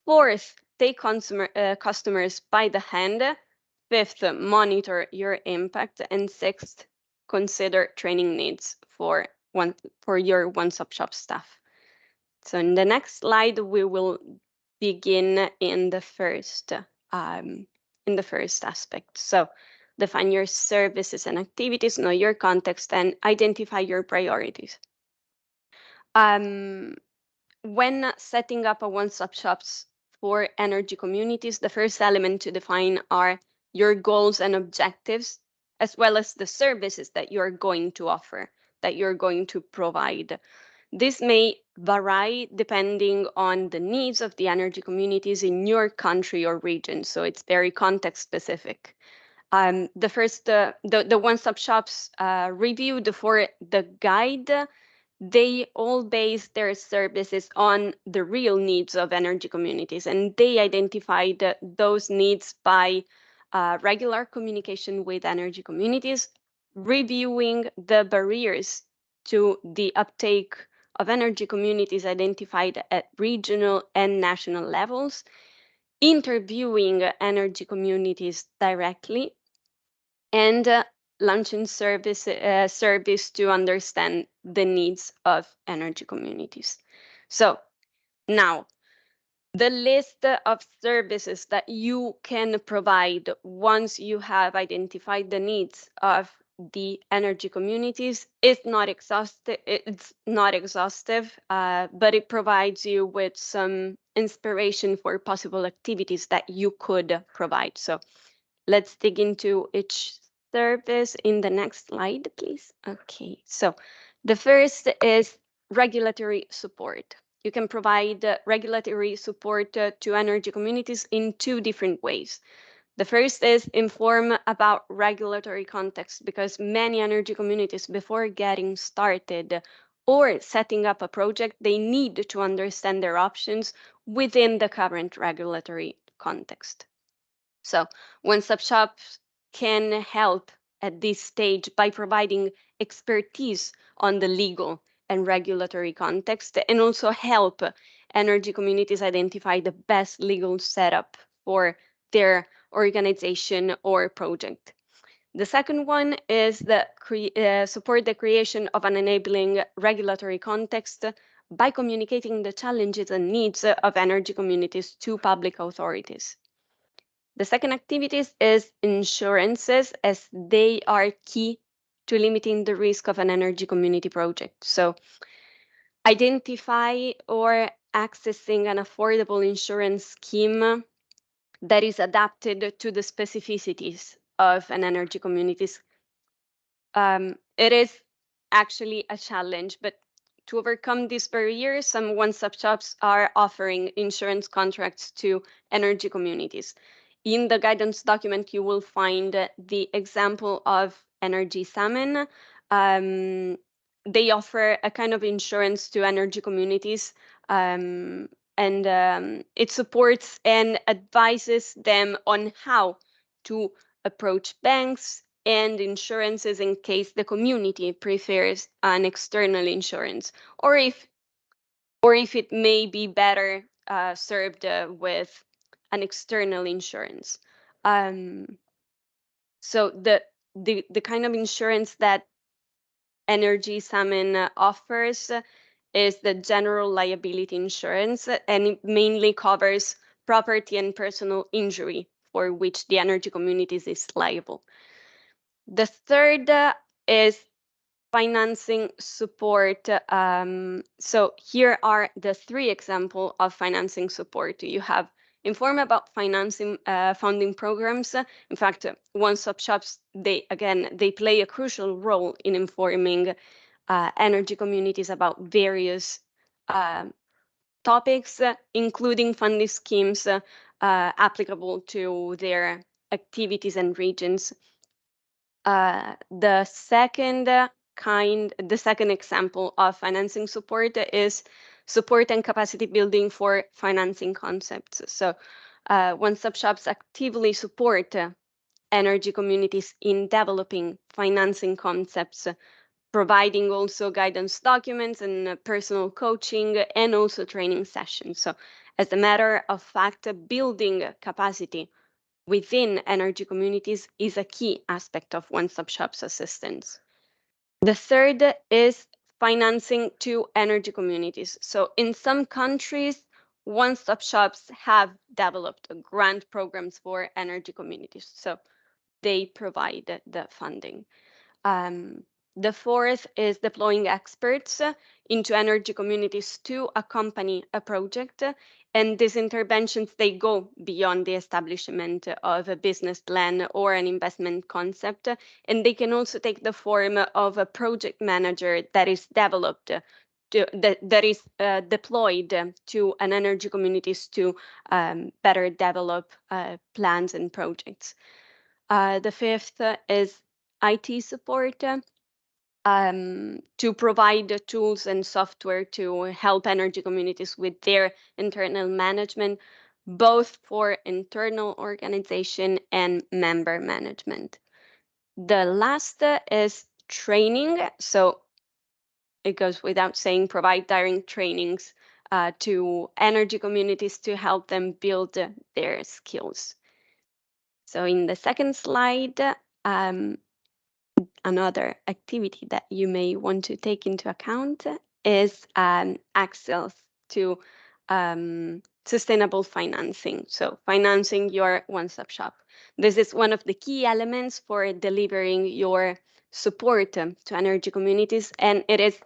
Fourth, take customers by the hand. Fifth, monitor your impact. And sixth, consider training needs for your one-stop shop staff. So in the next slide, we will begin in the first aspect. So define your services and activities, know your context, and identify your priorities. When setting up a one-stop shops for energy communities, the first element to define are your goals and objectives, as well as the services that you're going to offer, that you're going to provide. This may vary depending on the needs of the energy communities in your country or region, so it's very context specific. The one-stop shops reviewed for the guide, they all base their services on the real needs of energy communities, and they identified those needs by regular communication with energy communities, reviewing the barriers to the uptake of energy communities identified at regional and national levels, interviewing energy communities directly, and launching surveys to understand the needs of energy communities. So now, the list of services that you can provide once you have identified the needs of the energy communities is not exhaustive. It's not exhaustive, but it provides you with some inspiration for possible activities that you could provide. So let's dig into each service in the next slide, please. Okay, so the first is regulatory support. You can provide regulatory support to energy communities in two different ways. The first is inform about regulatory context, because many energy communities, before getting started or setting up a project, they need to understand their options within the current regulatory context. So one-stop shops can help at this stage by providing expertise on the legal and regulatory context, and also help energy communities identify the best legal setup for their organization or project. The second one is support the creation of an enabling regulatory context by communicating the challenges and needs of energy communities to public authorities. The second activity is insurances, as they are key to limiting the risk of an energy community project. So identify or accessing an affordable insurance scheme that is adapted to the specificities of an energy community's. It is actually a challenge, but to overcome these barriers, some one-stop shops are offering insurance contracts to energy communities. In the guidance document, you will find the example of Energy Salmon. They offer a kind of insurance to energy communities, and it supports and advises them on how to approach banks and insurances in case the community prefers an external insurance, or if it may be better served with an external insurance. So the kind of insurance that Energy Salmon offers is the general liability insurance, and it mainly covers property and personal injury for which the energy communities is liable. The third is financing support. So here are the three examples of financing support. You have inform about financing funding programs. In fact, one-stop shops, they play a crucial role in informing energy communities about various topics, including funding schemes applicable to their activities and regions. The second example of financing support is support and capacity building for financing concepts. So one-stop shops actively support energy communities in developing financing concepts, providing also guidance documents and personal coaching, and also training sessions. So as a matter of fact, building capacity within energy communities is a key aspect of one-stop shop's assistance. The third is financing to energy communities. So in some countries, one-stop shops have developed grant programs for energy communities. So they provide the funding. The fourth is deploying experts into energy communities to accompany a project. And these interventions, they go beyond the establishment of a business plan or an investment concept. And they can also take the form of a project manager that is developed that is deployed to an energy communities to better develop plans and projects. The fifth is IT support, to provide the tools and software to help energy communities with their internal management, both for internal organization and member management. The last is training. So it goes without saying, provide direct trainings to energy communities to help them build their skills. So in the second slide, another activity that you may want to take into account is access to sustainable financing. So financing your one-stop shop. This is one of the key elements for delivering your support to energy communities, and it is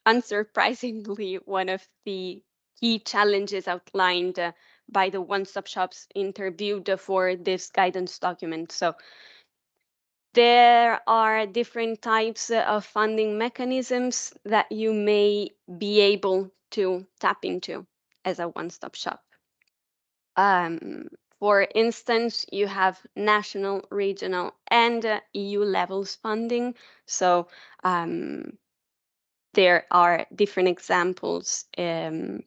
unsurprisingly one of the key challenges outlined by the one-stop shops interviewed for this guidance document. So there are different types of funding mechanisms that you may be able to tap into as a one-stop shop. For instance, you have national, regional, and EU levels funding. So there are different examples in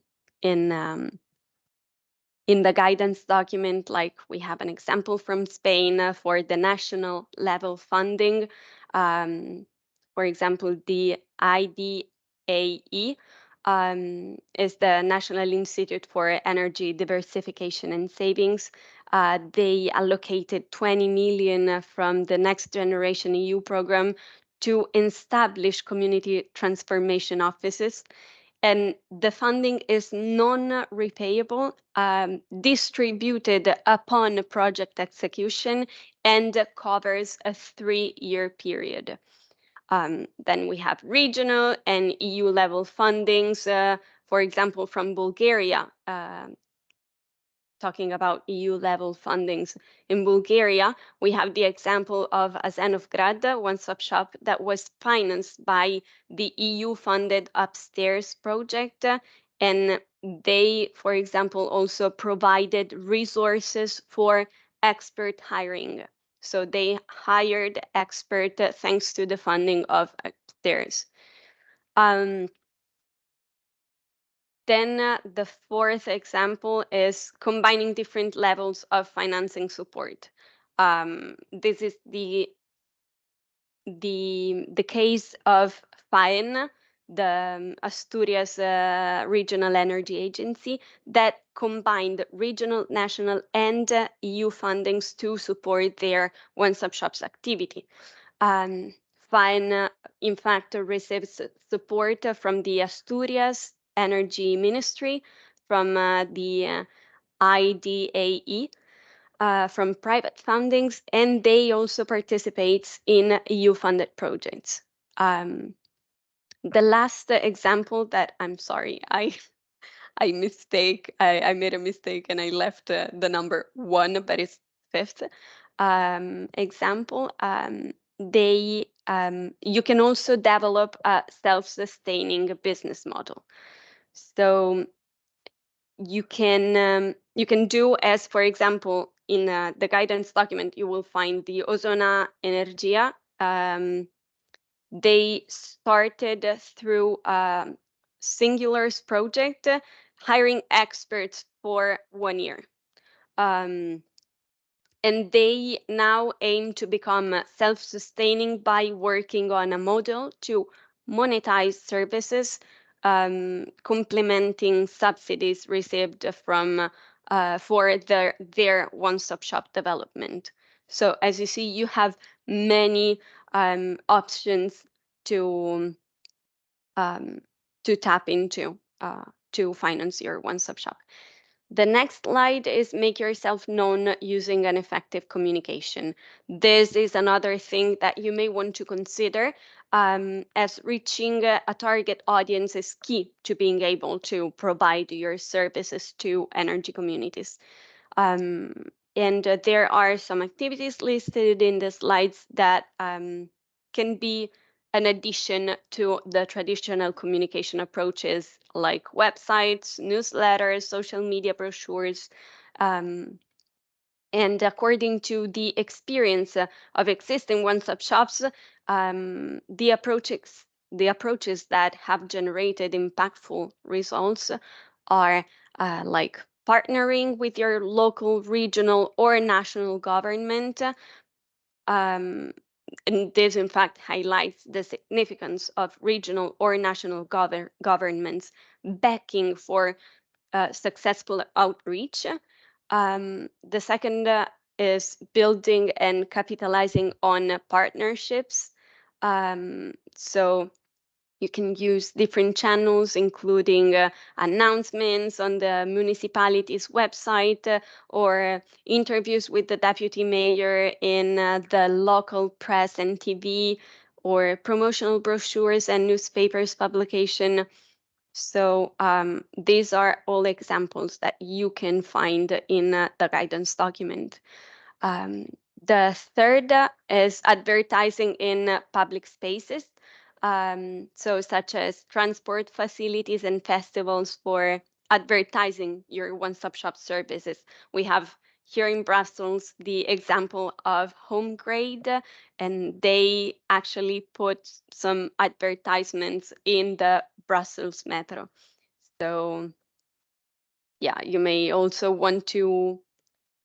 the guidance document. Like we have an example from Spain for the national level funding. For example, the IDAE is the National Institute for Energy Diversification and Savings. They allocated 20 million from the Next Generation EU program to establish community transformation offices, and the funding is non-repayable, distributed upon project execution, and covers a 3-year period. Then we have regional and EU level fundings, for example, from Bulgaria. Talking about EU level fundings in Bulgaria, we have the example of Azenovgrad, one-stop shop that was financed by the EU funded Upstairs project. And they, for example, also provided resources for expert hiring. So they hired expert thanks to the funding of Upstairs. Then the fourth example is combining different levels of financing support. This is the case of FAEN, the Asturias Regional Energy Agency, that combined regional, national, and EU fundings to support their one-stop shops activity. FAEN, in fact, receives support from the Asturias Energy Ministry, from the IDAE, from private fundings, and they also participate in EU-funded projects. The last example that I'm sorry, I made a mistake and I left the number 1, but it's 5th example. You can also develop a self-sustaining business model. So you can do as, for example, in the guidance document, you will find the Ozona Energia. They started through Singular's project, hiring experts for 1 year. And they now aim to become self-sustaining by working on a model to monetize services, complementing subsidies received from for their one-stop shop development. So as you see, you have many options to tap into to finance your one-stop shop. The next slide is make yourself known using an effective communication. This is another thing that you may want to consider, as reaching a target audience is key to being able to provide your services to energy communities. And there are some activities listed in the slides that can be an addition to the traditional communication approaches like websites, newsletters, social media brochures. And according to the experience of existing one-stop shops, the approaches that have generated impactful results are like partnering with your local, regional, or national government. And this, in fact, highlights the significance of regional or national governments backing for successful outreach. The second is building and capitalizing on partnerships. So you can use different channels, including announcements on the municipality's website or interviews with the deputy mayor in the local press and TV, or promotional brochures and newspapers publication. So these are all examples that you can find in the guidance document. The third is advertising in public spaces. So such as transport facilities and festivals for advertising your one-stop shop services. We have here in Brussels the example of Home Grade, and they actually put some advertisements in the Brussels metro. So yeah, you may also want to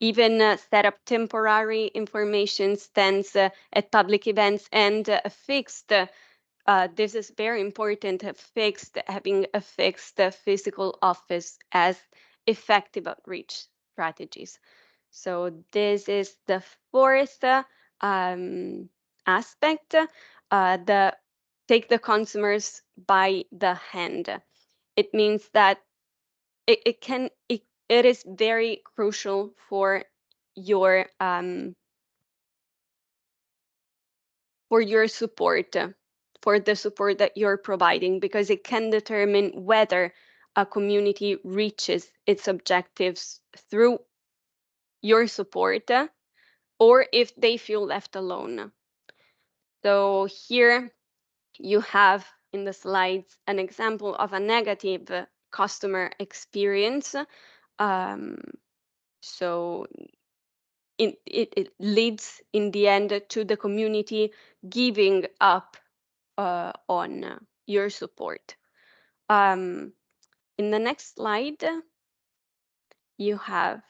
even set up temporary information stands at public events and fixed. This is very important, having a fixed physical office as effective outreach strategies. So this is the fourth aspect, the take the consumers by the hand. It means that it is very crucial for your support, for the support that you're providing, because it can determine whether a community reaches its objectives through your support or if they feel left alone. So here you have in the slides an example of a negative customer experience. So it leads in the end to the community giving up on your support. In the next slide, you have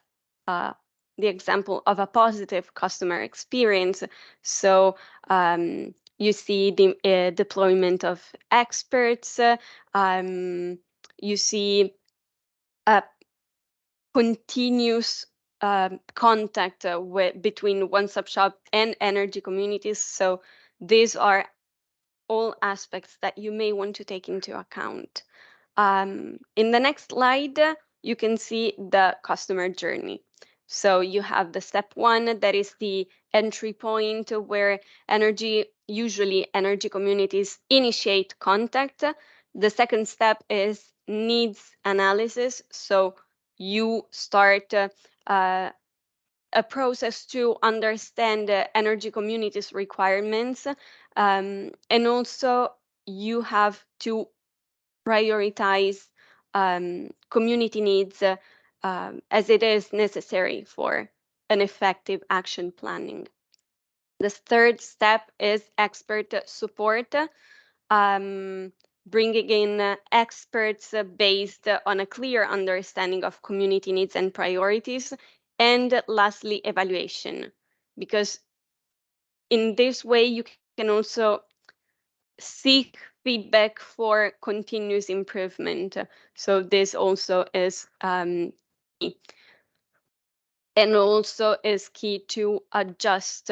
the example of a positive customer experience. So you see the deployment of experts. You see a continuous contact between one-stop shop and energy communities. So these are all aspects that you may want to take into account. In the next slide, you can see the customer journey. So you have the step one, that is the entry point where usually energy communities initiate contact. The second step is needs analysis. So you start a process to understand energy communities' requirements, and also you have to prioritize community needs as it is necessary for an effective action planning. The third step is expert support, bringing in experts based on a clear understanding of community needs and priorities. And lastly, evaluation, because in this way you can also seek feedback for continuous improvement. So this also is key. And also is key to adjust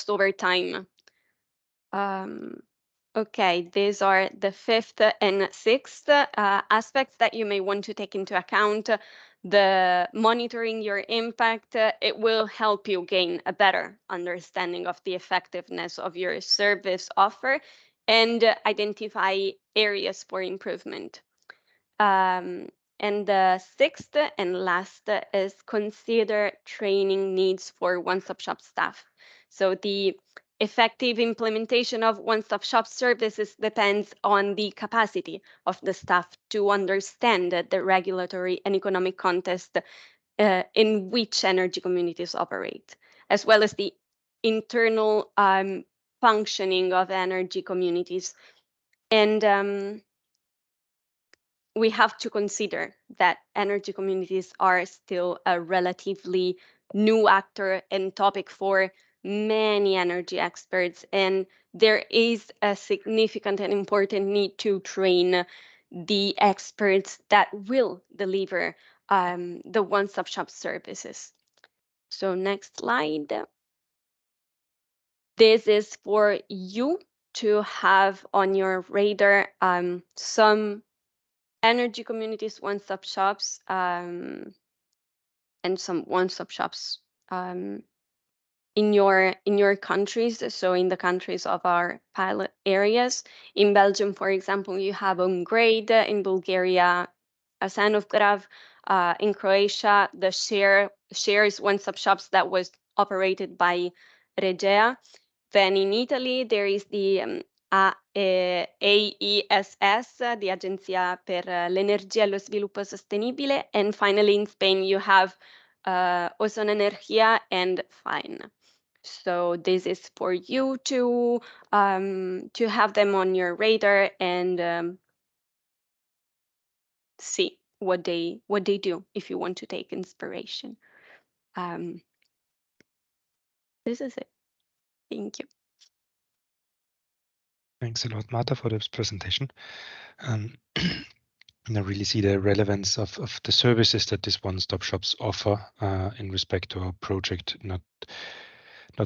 over time. Okay, these are the fifth and sixth aspects that you may want to take into account. The monitoring your impact, it will help you gain a better understanding of the effectiveness of your service offer and identify areas for improvement. And the sixth and last is consider training needs for one-stop shop staff. So the effective implementation of one-stop shop services depends on the capacity of the staff to understand the regulatory and economic context in which energy communities operate, as well as the internal functioning of energy communities. And we have to consider that energy communities are still a relatively new actor and topic for many energy experts, and there is a significant and important need to train the experts that will deliver the one-stop shop services. So next slide. This is for you to have on your radar some energy communities one-stop shops and some one-stop shops in your countries. So in the countries of our pilot areas, in Belgium, for example, you have Grade, in Bulgaria, Asanovgrav, in Croatia, the shares one-stop shops that was operated by Regea. Then in Italy, there is the AESS, the Agenzia per l'Energia e lo Sviluppo Sostenibile, and finally in Spain you have Ozon Energía and FINE. So this is for you to have them on your radar and see what they do if you want to take inspiration. This is it. Thank you. Thanks a lot, Marta, for this presentation. And I really see the relevance of the services that these one-stop shops offer in respect to our project. Not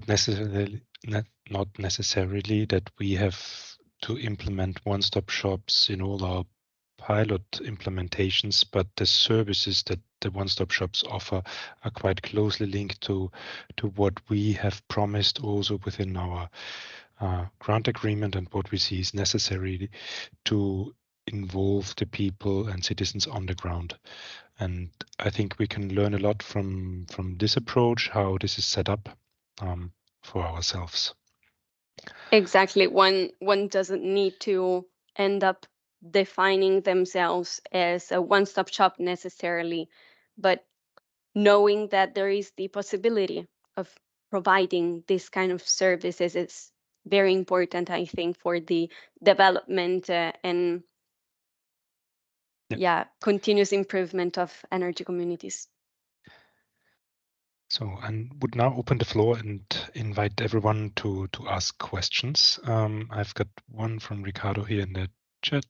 necessarily that we have to implement one-stop shops in all our pilot implementations, but the services that the one-stop shops offer are quite closely linked to what we have promised also within our grant agreement and what we see is necessary to involve the people and citizens on the ground. And I think we can learn a lot from this approach, how this is set up for ourselves. Exactly. One doesn't need to end up defining themselves as a one-stop shop necessarily, but knowing that there is the possibility of providing this kind of services is very important, I think, for the development and continuous improvement of energy communities. So I would now open the floor and invite everyone to ask questions. I've got one from Ricardo here in the chat.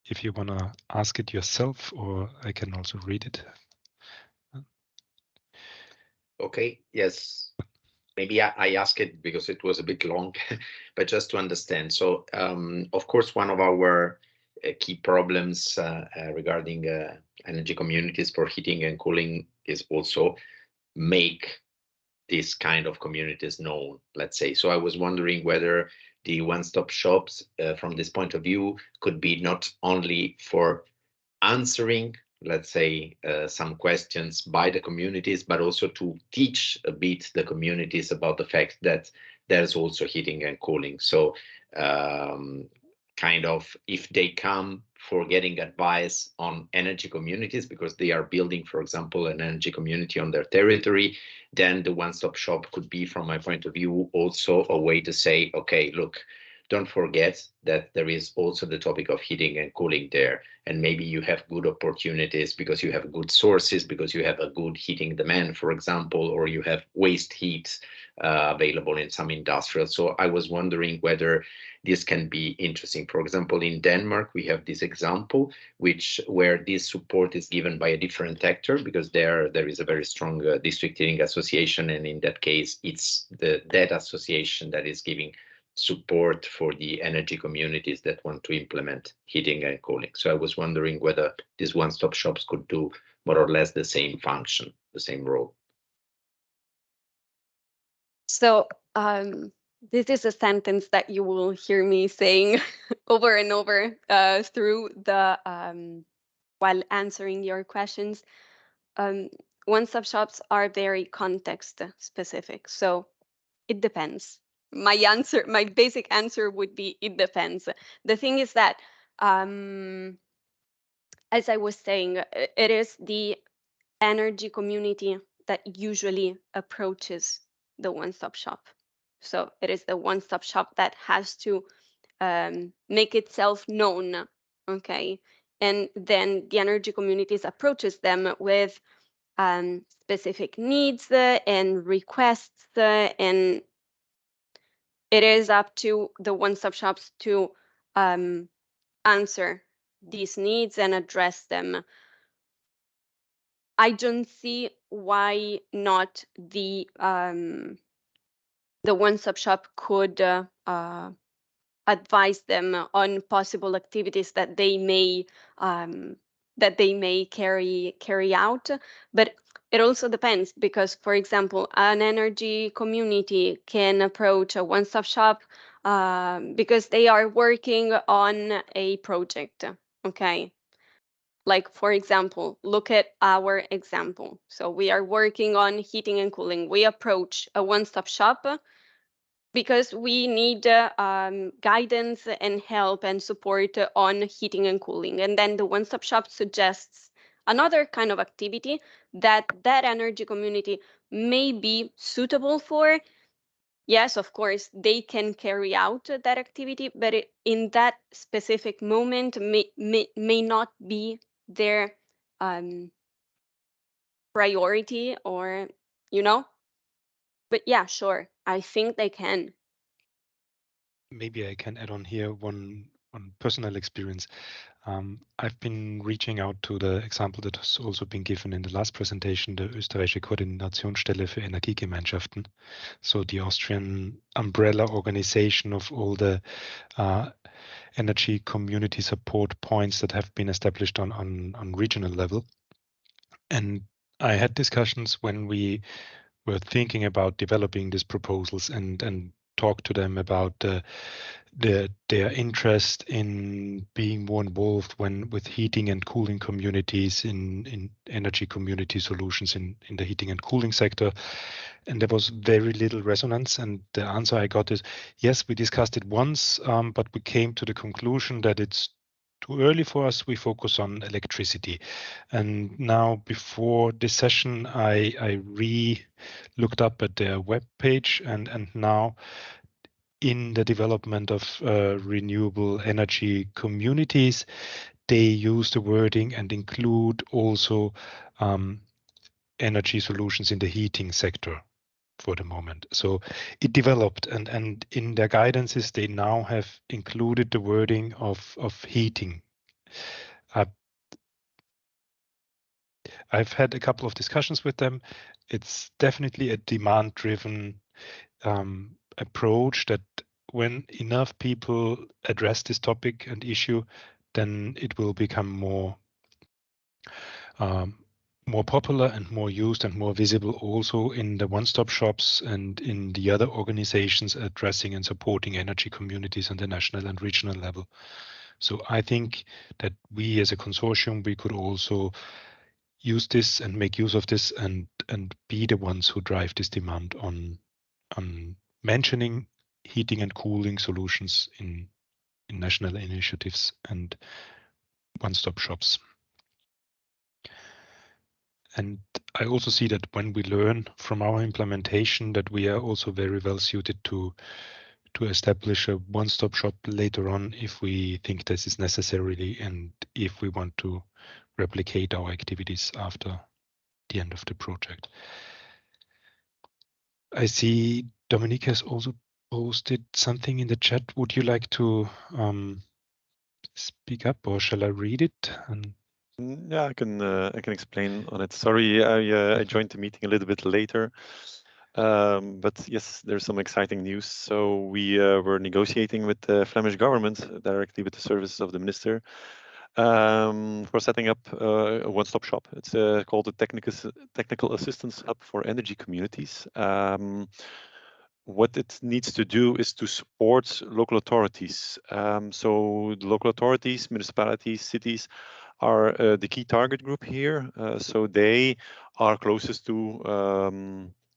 If you want to ask it yourself, or I can also read it. Okay, yes. Maybe I ask it because it was a bit long, but just to understand. So, of course, one of our key problems regarding energy communities for heating and cooling is also make these kind of communities known, let's say. So I was wondering whether the one-stop shops from this point of view could be not only for answering, let's say, some questions by the communities, but also to teach a bit the communities about the fact that there's also heating and cooling. So kind of if they come for getting advice on energy communities because they are building, for example, an energy community on their territory, then the one-stop shop could be, from my point of view, also a way to say, okay, look, don't forget that there is also the topic of heating and cooling there. And maybe you have good opportunities because you have good sources, because you have a good heating demand, for example, or you have waste heat available in some industrial. So I was wondering whether this can be interesting. For example, in Denmark, we have this example where this support is given by a different actor because there is a very strong district heating association. And in that case, it's that association that is giving support for the energy communities that want to implement heating and cooling. So I was wondering whether these one-stop shops could do more or less the same function, the same role. So this is a sentence that you will hear me saying over and over through the while answering your questions. One-stop shops are very context specific, so it depends. My basic answer would be it depends. The thing is that, as I was saying, it is the energy community that usually approaches the one-stop shop. So it is the one-stop shop that has to make itself known, okay? And then the energy communities approaches them with specific needs and requests, and it is up to the one-stop shops to answer these needs and address them. I don't see why not the one-stop shop could advise them on possible activities that they may carry out. But it also depends because, for example, an energy community can approach a one-stop shop because they are working on a project. Okay. Like, for example, look at our example. So we are working on heating and cooling. We approach a one-stop shop because we need guidance and help and support on heating and cooling. And then the one-stop shop suggests another kind of activity that energy community may be suitable for. Yes, of course, they can carry out that activity, but in that specific moment may not be their priority, or, you know. But yeah, sure, I think they can. Maybe I can add on here one personal experience. I've been reaching out to the example that has also been given in the last presentation, the Österreichische Koordinationsstelle für Energiegemeinschaften. So the Austrian umbrella organization of all the energy community support points that have been established on regional level. And I had discussions when we were thinking about developing these proposals and talk to them about their interest in being more involved with heating and cooling communities in energy community solutions in the heating and cooling sector. And there was very little resonance. And the answer I got is, yes, we discussed it once, but we came to the conclusion that it's too early for us. We focus on electricity. And now before this session, I looked up at their webpage, and now in the development of renewable energy communities, they use the wording and include also energy solutions in the heating sector for the moment. So it developed, and in their guidances, they now have included the wording of heating. I've had a couple of discussions with them. It's definitely a demand-driven approach that when enough people address this topic and issue, then it will become more popular and more used and more visible also in the one-stop shops and in the other organizations addressing and supporting energy communities on the national and regional level. So I think that we as a consortium, we could also use this and make use of this and be the ones who drive this demand on mentioning heating and cooling solutions in national initiatives and one-stop shops. And I also see that when we learn from our implementation, that we are also very well suited to establish a one-stop shop later on if we think this is necessary and if we want to replicate our activities after the end of the project. I see Dominique has also posted something in the chat. Would you like to speak up, or shall I read it? Yeah, I can explain on it. Sorry, I joined the meeting a little bit later. But yes, there's some exciting news. So we were negotiating with the Flemish government directly with the services of the minister for setting up a one-stop shop. It's called the Technical Assistance Hub for Energy Communities. What it needs to do is to support local authorities. So the local authorities, municipalities, cities are the key target group here. So they are closest to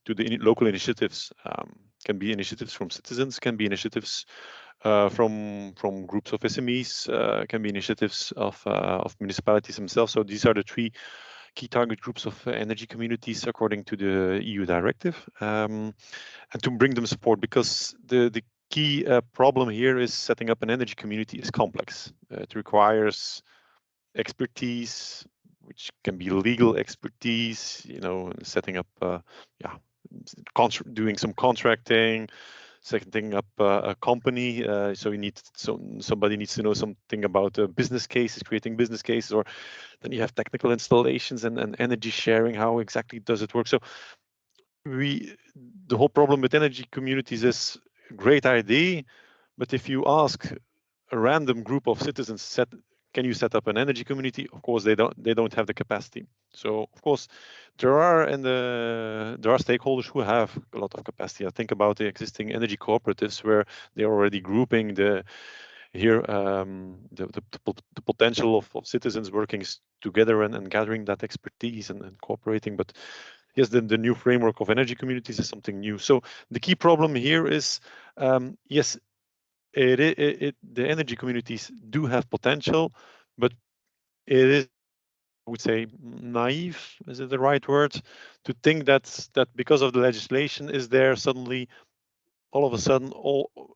the local initiatives. Can be initiatives from citizens, can be initiatives from groups of SMEs, can be initiatives of municipalities themselves. So these are the three key target groups of energy communities according to the EU directive, and to bring them support, because the key problem here is setting up an energy community is complex. It requires expertise, which can be legal expertise, setting up, doing some contracting, setting up a company. So you need somebody needs to know something about business cases, creating business cases, or then you have technical installations and energy sharing. How exactly does it work? So the whole problem with energy communities is a great idea, but if you ask a random group of citizens, can you set up an energy community? Of course, they don't have the capacity. So of course, there are stakeholders who have a lot of capacity. I think about the existing energy cooperatives where they're already grouping the potential of citizens working together and gathering that expertise and cooperating. But yes, the new framework of energy communities is something new. So the key problem here is, yes, the energy communities do have potential, but it is, I would say, naive, is it the right word, to think that because of the legislation is there, suddenly all of a sudden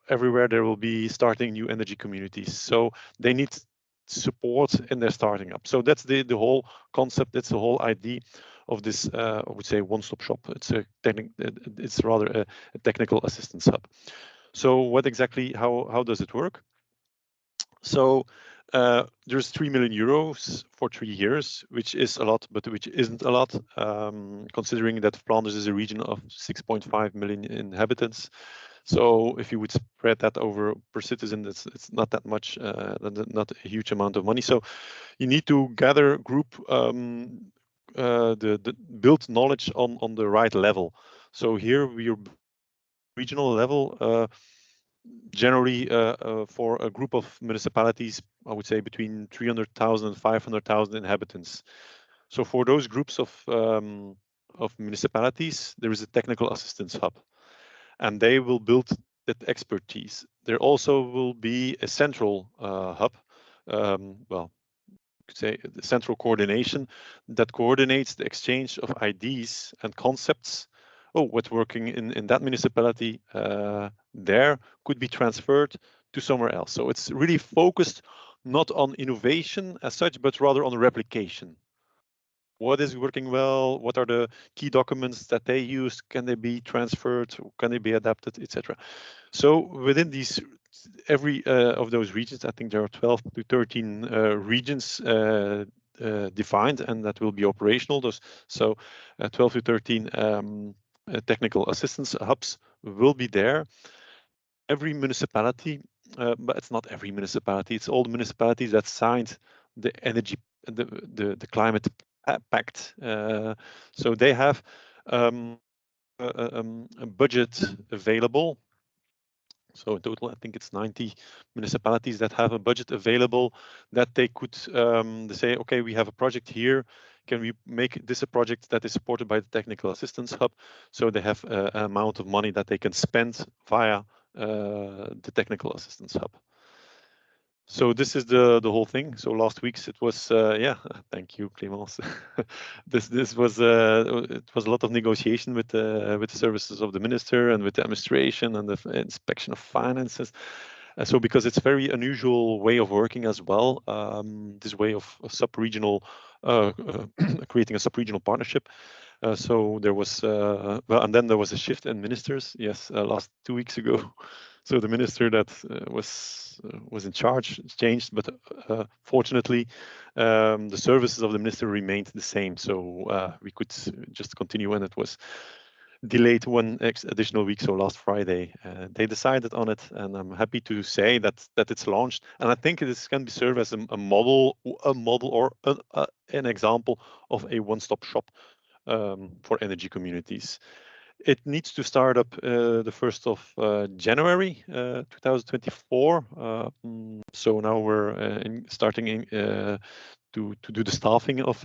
everywhere there will be starting new energy communities. So they need support in their starting up. So that's the whole concept, that's the whole idea of this, I would say, one-stop shop. It's rather a technical assistance hub. So what exactly, how does it work? So there's 3 million euros for 3 years, which is a lot, but which isn't a lot, considering that Flanders is a region of 6.5 million inhabitants. So if you would spread that over per citizen, it's not that much, not a huge amount of money. So you need to gather group the build knowledge on the right level. So here we are regional level. Generally, for a group of municipalities, I would say between 300,000 and 500,000 inhabitants. So for those groups of municipalities, there is a technical assistance hub, and they will build that expertise. There also will be a central hub, well, could say the central coordination that coordinates the exchange of ideas and concepts. Oh, what's working in that municipality there could be transferred to somewhere else. So it's really focused not on innovation as such, but rather on replication. What is working well? What are the key documents that they use? Can they be transferred? Can they be adapted, etc.? So within these, every of those regions, I think there are 12 to 13 regions defined, and that will be operational. So 12 to 13 technical assistance hubs will be there. Every municipality, but it's not every municipality, it's all the municipalities that signed the energy, the climate pact. So they have a budget available. So in total, I think it's 90 municipalities that have a budget available that they could say, okay, we have a project here. Can we make this a project that is supported by the Technical Assistance Hub? So they have an amount of money that they can spend via the Technical Assistance Hub. So this is the whole thing. So last week's it was yeah, thank you, Clémence. this was it was a lot of negotiation with the services of the minister and with the administration and the inspection of finances. So because it's a very unusual way of working as well, this way of sub-regional creating a sub-regional partnership. So there was well, and then there was a shift in ministers. Yes, last 2 weeks ago. So the minister that was in charge changed, but fortunately, the services of the minister remained the same. So we could just continue, and it was delayed one additional week. So last Friday, they decided on it, and I'm happy to say that it's launched. And I think this can be served as a model or an example of a one-stop shop for energy communities. It needs to start up the 1st of January 2024. So now we're starting to do the staffing of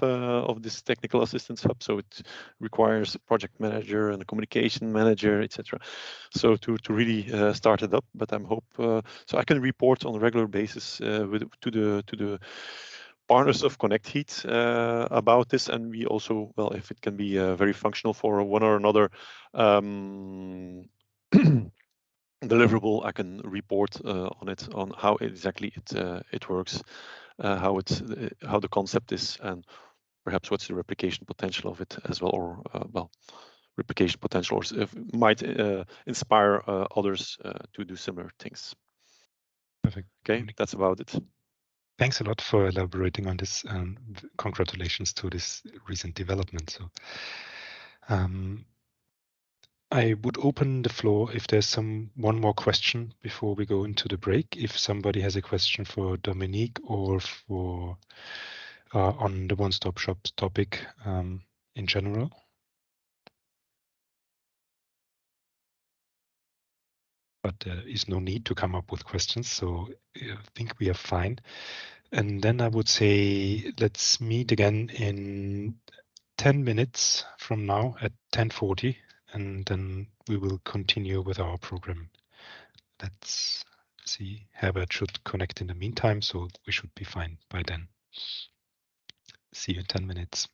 this technical assistance hub. So it requires a project manager and a communication manager, etc. So to really start it up. But I'm hope so I can report on a regular basis to the partners of ConnectHeat about this, and we also, well, if it can be very functional for one or another deliverable, I can report on it, on how exactly it works, how the concept is, and perhaps what's the replication potential of it as well, or well, replication potential, or if might inspire others to do similar things. Perfect. Okay, that's about it. Thanks a lot for elaborating on this. Congratulations to this recent development. So, I would open the floor if there's one more question before we go into the break. If somebody has a question for Dominique or for on the one-stop shop topic in general. But there is no need to come up with questions, so I think we are fine. And then I would say let's meet again in 10 minutes from now at 10:40, and then we will continue with our program. Let's see. Herbert should connect in the meantime, so we should be fine by then. See you in 10 minutes.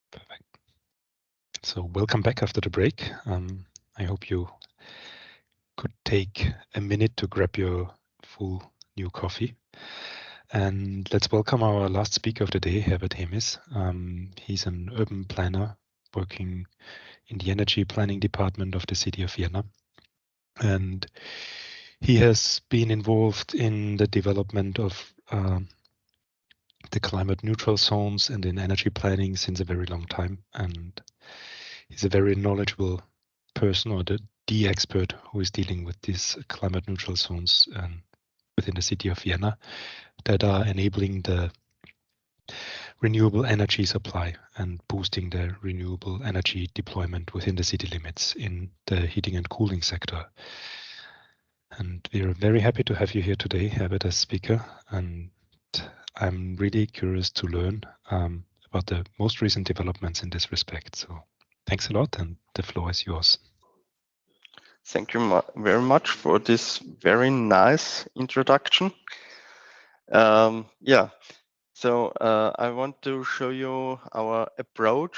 Perfect. So welcome back after the break. I hope you could take a minute to grab your full new coffee. And let's welcome our last speaker of the day, Herbert Hemis. He's an urban planner working in the energy planning department of the city of Vienna. And he has been involved in the development of the climate neutral zones and in energy planning since a very long time. And he's a very knowledgeable person, or the expert who is dealing with these climate neutral zones within the city of Vienna that are enabling the renewable energy supply and boosting the renewable energy deployment within the city limits in the heating and cooling sector. And we are very happy to have you here today, Herbert, as speaker. And I'm really curious to learn about the most recent developments in this respect. So thanks a lot, and the floor is yours. Thank you very much for this very nice introduction. Yeah, so I want to show you our approach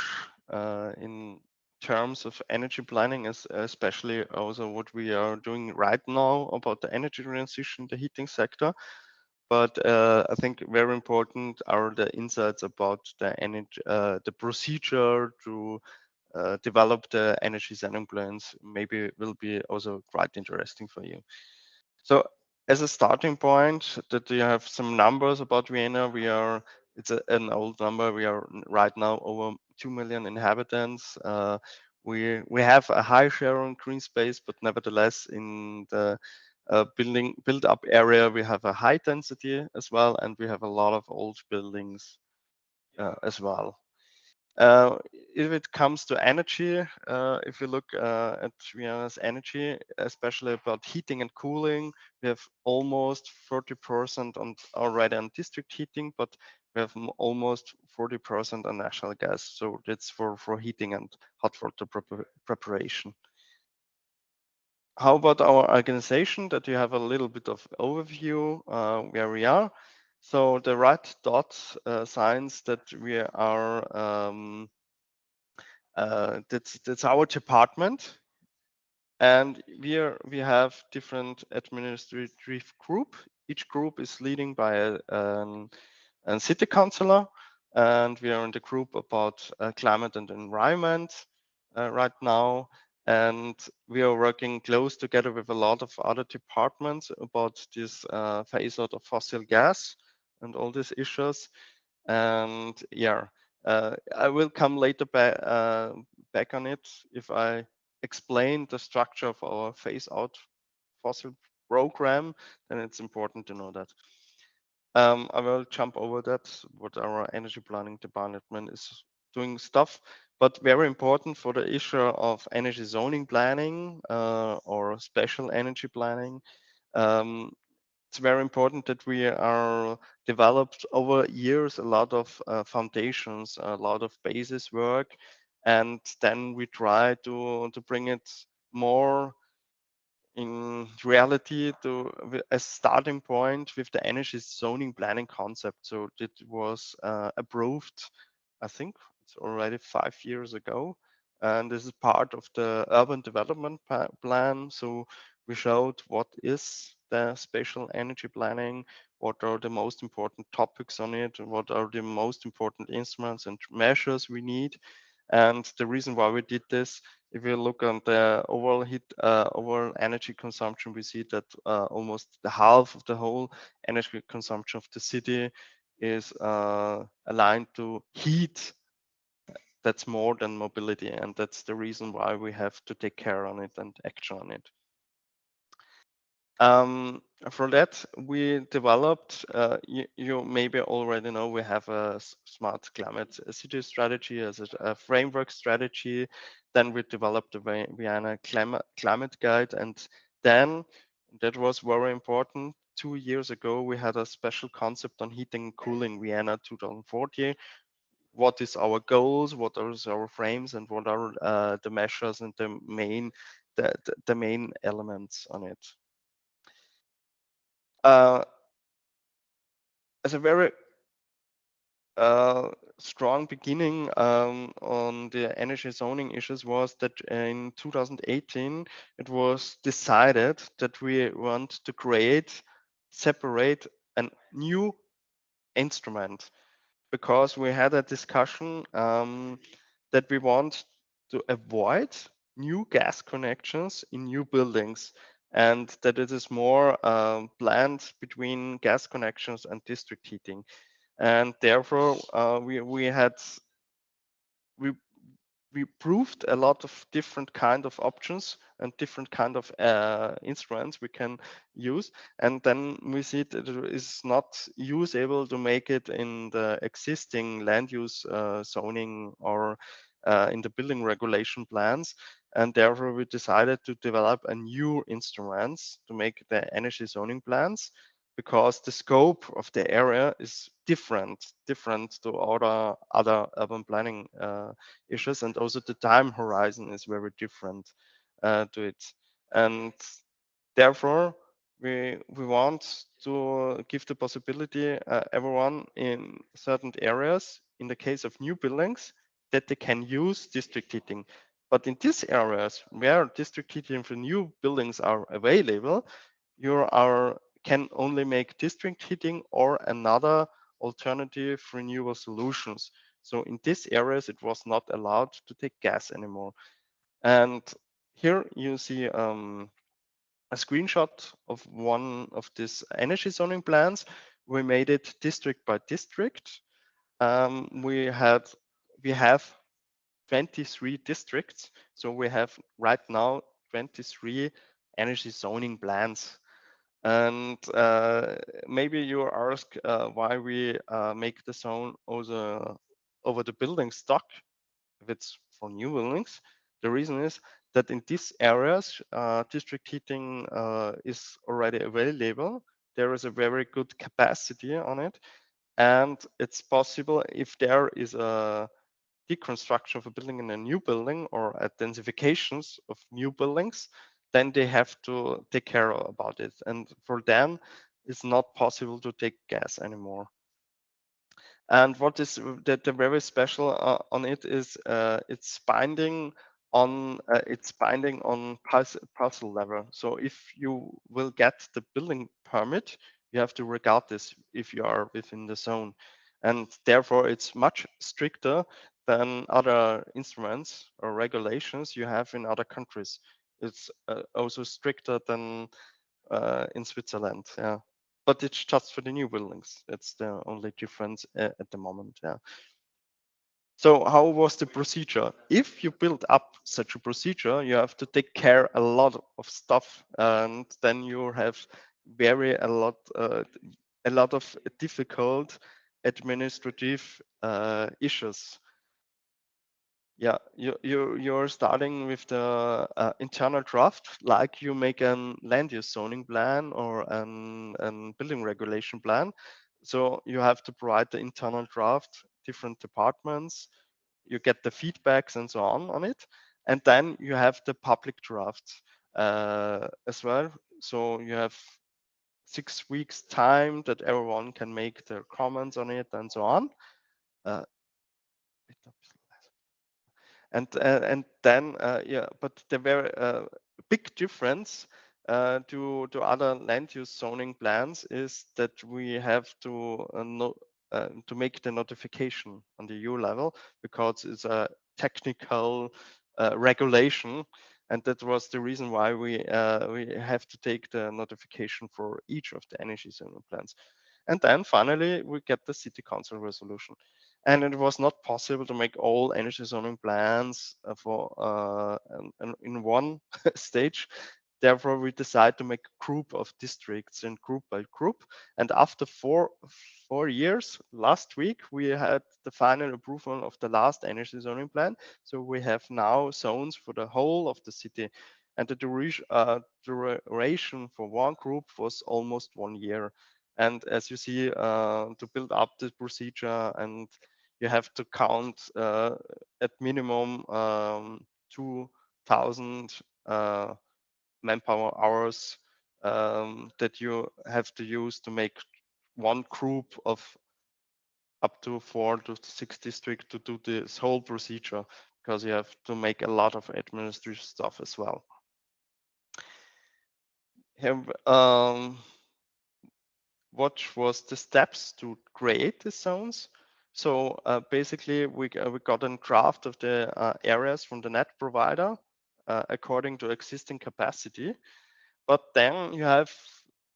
in terms of energy planning, especially also what we are doing right now about the energy transition in the heating sector. But I think very important are the insights about the energy, the procedure to develop the energy zoning plans. Maybe will be also quite interesting for you. So as a starting point, that you have some numbers about Vienna. It's an old number. We are right now over 2 million inhabitants. We have a high share on green space, but nevertheless in the built up area, we have a high density as well, and we have a lot of old buildings as well. If it comes to energy, if you look at Vienna's energy, especially about heating and cooling, we have almost 40% already on district heating, but we have almost 40% on natural gas. So that's for heating and hot water preparation. How about our organization, that you have a little bit of overview where we are? So the red dot signs that we are, that's our department. And we have different administrative group. Each group is leading by a city councillor, and we are in the group about climate and environment right now. And we are working close together with a lot of other departments about this phase out of fossil gas and all these issues. And yeah, I will come later back on it if I explain the structure of our phase out fossil program, then it's important to know that. I will jump over that, what our energy planning department is doing stuff, but very important for the issue of energy zoning planning or special energy planning. It's very important that we are developed over years a lot of foundations, a lot of basis work, and then we try to bring it more in reality to a starting point with the energy zoning planning concept. So it was approved, I think it's already 5 years ago, and this is part of the urban development plan. So we showed what is the spatial energy planning, what are the most important topics on it, what are the most important instruments and measures we need. And the reason why we did this, if you look on the overall energy consumption, we see that almost the half of the whole energy consumption of the city is aligned to heat. That's more than mobility, and that's the reason why we have to take care on it and action on it. For that, we developed, you maybe already know, we have a smart climate city strategy as a framework strategy. Then we developed the Vienna climate guide. And then that was very important 2 years ago, we had a special concept on heating and cooling Vienna 2040. What is our goals? What are our frames, and what are the measures and the main elements on it? As a very strong beginning on the energy zoning issues was that in 2018 it was decided that we want to separate a new instrument, because we had a discussion that we want to avoid new gas connections in new buildings, and that it is more blend between gas connections and district heating. And therefore we proved a lot of different kind of options and different kind of instruments we can use, and then we see that it is not usable to make it in the existing land use zoning or in the building regulation plans, and therefore we decided to develop a new instruments to make the energy zoning plans, because the scope of the area is different to other urban planning issues, and also the time horizon is very different to it. And therefore we want to give the possibility everyone in certain areas, in the case of new buildings, that they can use district heating. But in these areas where district heating for new buildings are available, can only make district heating or another alternative renewable solutions. So in these areas, it was not allowed to take gas anymore. And here you see a screenshot of one of these energy zoning plans. We made it district by district. We have 23 districts. So we have right now 23 energy zoning plans. And maybe you ask why we make the zone over the building stock, if it's for new buildings. The reason is that in these areas, district heating is already available. There is a very good capacity on it. And it's possible, if there is a deconstruction of a building in a new building or a densifications of new buildings, then they have to take care about it. And for them, it's not possible to take gas anymore. And what is the very special on it is it's binding on parcel level. So if you will get the building permit, you have to regard this if you are within the zone, and therefore it's much stricter than other instruments or regulations you have in other countries. It's also stricter than in Switzerland. Yeah. But it's just for the new buildings. That's the only difference at the moment. Yeah. So how was the procedure? If you build up such a procedure, you have to take care a lot of stuff, and then you have a lot of difficult administrative issues. Yeah, you're starting with the internal draft, like you make an land use zoning plan or an building regulation plan. So you have to provide the internal draft, different departments, you get the feedbacks and so on it. And then you have the public drafts as well. So you have 6 weeks time that everyone can make their comments on it and so on. And then yeah, but the very big difference to other land use zoning plans is that we have to make the notification on the EU level, because it's a technical regulation, and that was the reason why we have to take the notification for each of the energy zoning plans. And then finally, we get the city council resolution. And it was not possible to make all energy zoning plans in one stage. Therefore, we decided to make a group of districts and group by group. And after four years, last week, we had the final approval of the last energy zoning plan. So we have now zones for the whole of the city. and the duration for one group was almost 1 year. And as you see, to build up the procedure, and you have to count at minimum 2,000 manpower hours that you have to use to make one group of up to 4 to 6 districts to do this whole procedure, because you have to make a lot of administrative stuff as well. What was the steps to create the zones? So basically, we got a draft of the areas from the net provider according to existing capacity. But then you have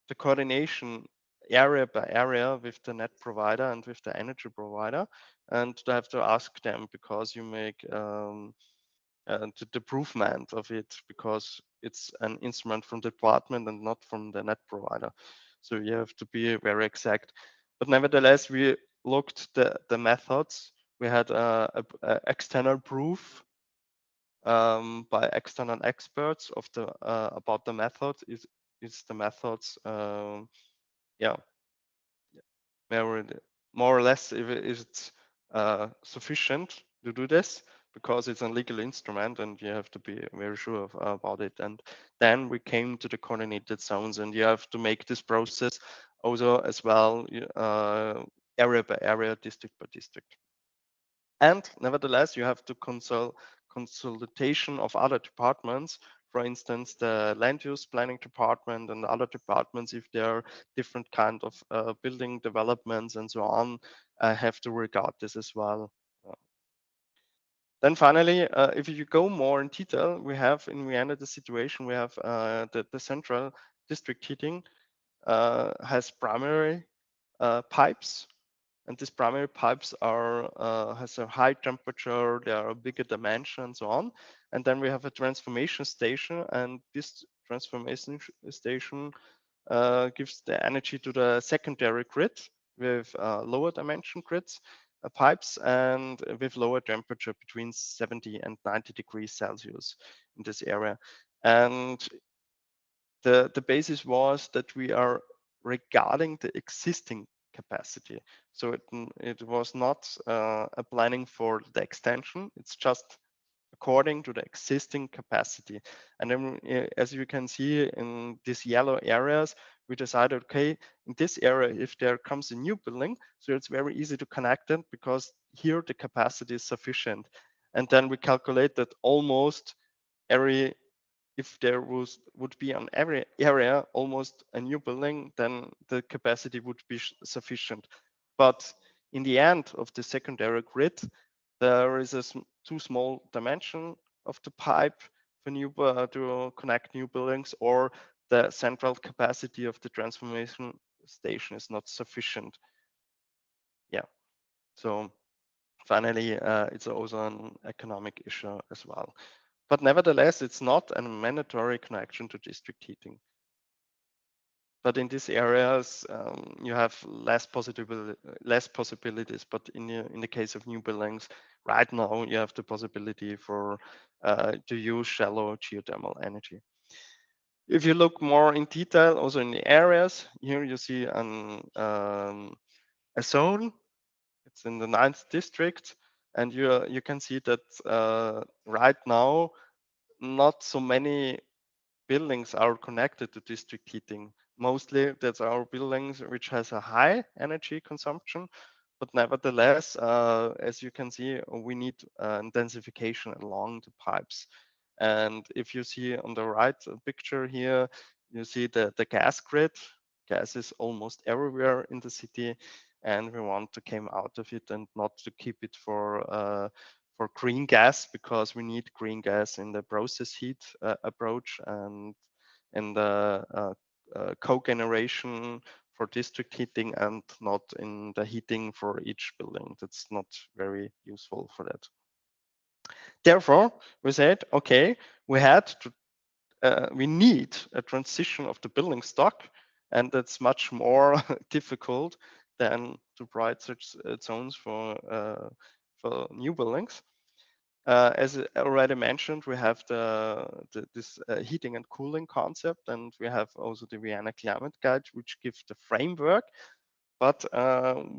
the coordination area by area with the net provider and with the energy provider, and to have to ask them, because you make the improvement of it, because it's an instrument from the department and not from the net provider. So you have to be very exact. But nevertheless, we looked the methods. We had a external proof by external experts of the about the method. Is the methods yeah, more or less if it's sufficient to do this, because it's a legal instrument and you have to be very sure about it. And then we came to the coordinated zones, and you have to make this process also as well, area by area, district by district. And nevertheless, you have to consultation of other departments, for instance, the land use planning department and other departments, if there are different kind of building developments and so on, have to regard this as well. Then finally, if you go more in detail, we have in Vienna the situation, we have the central district heating has primary pipes, and these primary pipes are has a high temperature, they are a bigger dimension and so on. And then we have a transformation station, and this transformation station gives the energy to the secondary grid with lower dimension grids pipes, and with lower temperature between 70 and 90 degrees Celsius in this area. And the basis was that we are regarding the existing capacity. So it was not a planning for the extension. It's just according to the existing capacity. And then as you can see in these yellow areas, we decided, okay, in this area, if there comes a new building, so it's very easy to connect it, because here the capacity is sufficient. And then we calculate that almost every, if there would be on every area almost a new building, then the capacity would be sufficient. But in the end of the secondary grid, there is a too small dimension of the pipe for new to connect new buildings, or the central capacity of the transformation station is not sufficient. Yeah. So finally, it's also an economic issue as well. But nevertheless, it's not a mandatory connection to district heating. But in these areas, you have less possibilities. But in the case of new buildings, right now you have the possibility for to use shallow geothermal energy. If you look more in detail, also in the areas, here you see a zone. It's in the 9th district, and you can see that right now not so many buildings are connected to district heating. Mostly that's our buildings which has a high energy consumption, but nevertheless, as you can see, we need intensification along the pipes. And if you see on the right picture here, you see the gas grid. Gas is almost everywhere in the city, and we want to come out of it and not to keep it for green gas, because we need green gas in the process heat approach and in the cogeneration for district heating, and not in the heating for each building. That's not very useful for that. Therefore, we said, okay, we need a transition of the building stock, and that's much more difficult than to provide such zones for new buildings. As I already mentioned, we have this heating and cooling concept, and we have also the Vienna Climate Guide, which gives the framework. But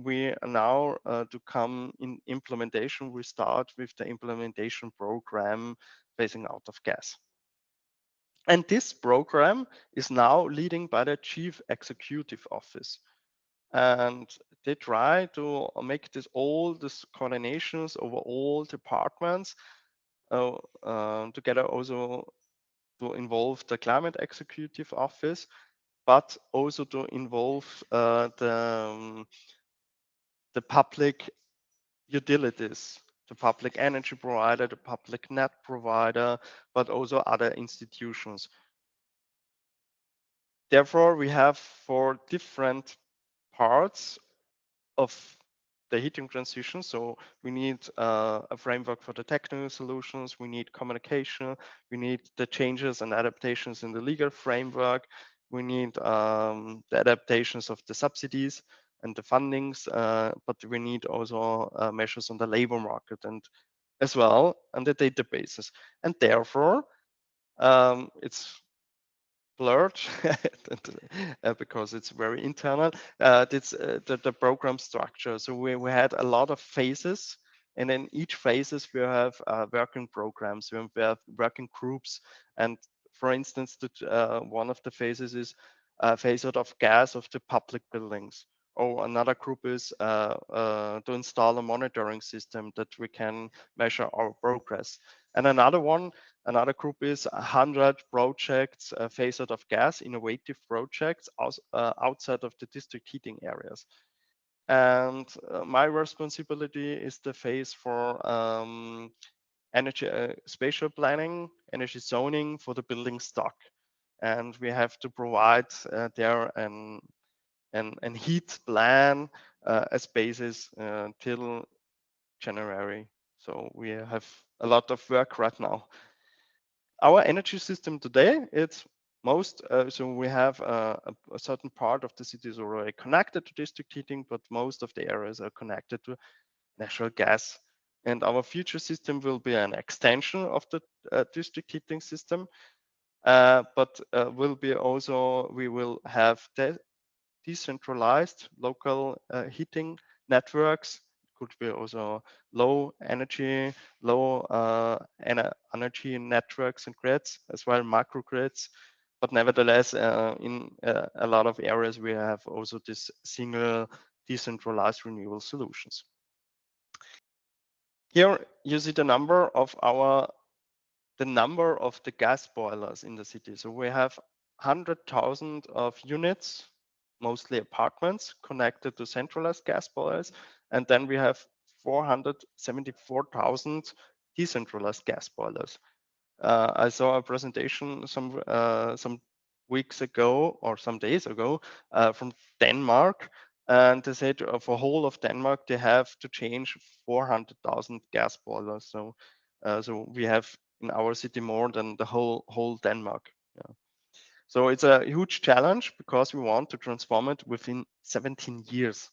we now to come in implementation, we start with the implementation program phasing out of gas. And this program is now leading by the Chief Executive Office. And they try to make all these coordinations over all departments together, also to involve the Climate Executive Office, but also to involve the public utilities, the public energy provider, the public net provider, but also other institutions. Therefore, we have 4 different parts of the heating transition. So we need a framework for the technical solutions, we need communication, we need the changes and adaptations in the legal framework, we need the adaptations of the subsidies and the fundings, but we need also measures on the labor market and as well on the databases. And therefore, it's blurred because it's very internal. It's the program structure. So we had a lot of phases, and in each phases we have working programs, we have working groups. And for instance, one of the phases is phase out of gas of the public buildings. Or another group is to install a monitoring system that we can measure our progress. And another group is 100 projects phase out of gas, innovative projects outside of the district heating areas. And my responsibility is the phase for energy spatial planning, energy zoning for the building stock. And we have to provide there an heat plan as basis till January. So we have a lot of work right now. Our energy system today, it's most, so we have a certain part of the city is already connected to district heating, but most of the areas are connected to natural gas. And our future system will be an extension of the district heating system, but will be also, we will have decentralized local heating networks. Could be also low energy networks and grids, as well microgrids. But nevertheless, in a lot of areas, we have also this single decentralized renewable solutions. Here you see the number of the gas boilers in the city. So we have 100,000 of units, mostly apartments, connected to centralized gas boilers. And then we have 474,000 decentralized gas boilers. I saw a presentation some weeks ago or some days ago from Denmark, and they said for whole of Denmark they have to change 400,000 gas boilers. So so we have in our city more than the whole Denmark. Yeah. So it's a huge challenge because we want to transform it within 17 years.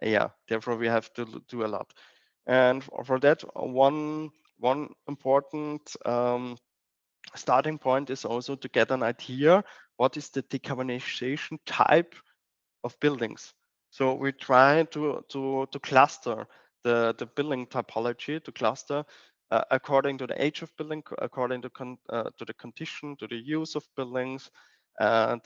Yeah, therefore we have to do a lot. And for that, one important starting point is also to get an idea what is the decarbonization type of buildings. So we try to cluster the building typology, to cluster according to the age of building, according to the condition, to the use of buildings, and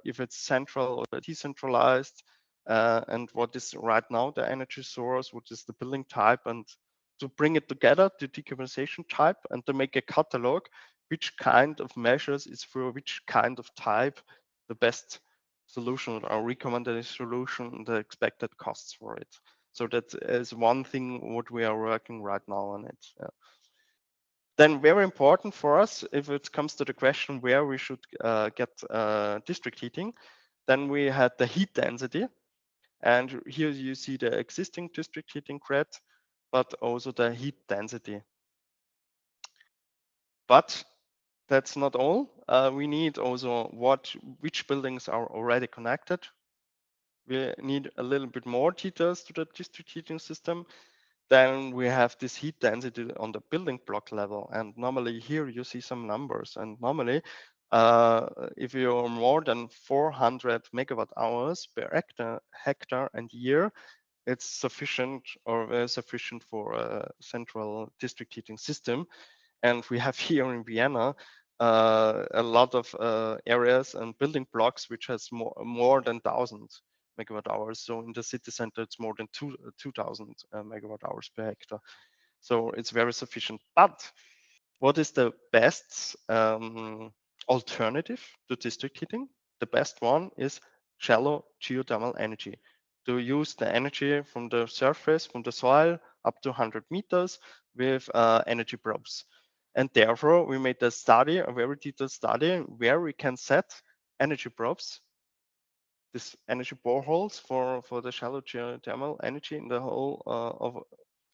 if it's central or decentralized, and what is right now the energy source, what is the building type, and to bring it together, the decarbonization type, and to make a catalog which kind of measures is for which kind of type the best solution or recommended solution, the expected costs for it. So that is one thing what we are working right now on it. Yeah. Then very important for us, if it comes to the question where we should get district heating, then we had the heat density. And here you see the existing district heating grid, but also the heat density. But that's not all. We need also which buildings are already connected. We need a little bit more details to the district heating system. then we have this heat density on the building block level. And normally here you see some numbers. And normally, if you're more than 400 megawatt hours per hectare and year, it's sufficient or very sufficient for a central district heating system. And we have here in Vienna a lot of areas and building blocks which has more than 1,000 megawatt hours. So in the city center, it's more than 2,000 megawatt hours per hectare. So it's very sufficient. But what is the best alternative to district heating? The best one is shallow geothermal energy. To use the energy from the surface, from the soil, up to 100 meters with energy probes. And therefore, we made a study, a very detailed study, where we can set energy probes, this energy boreholes for the shallow geothermal energy in the whole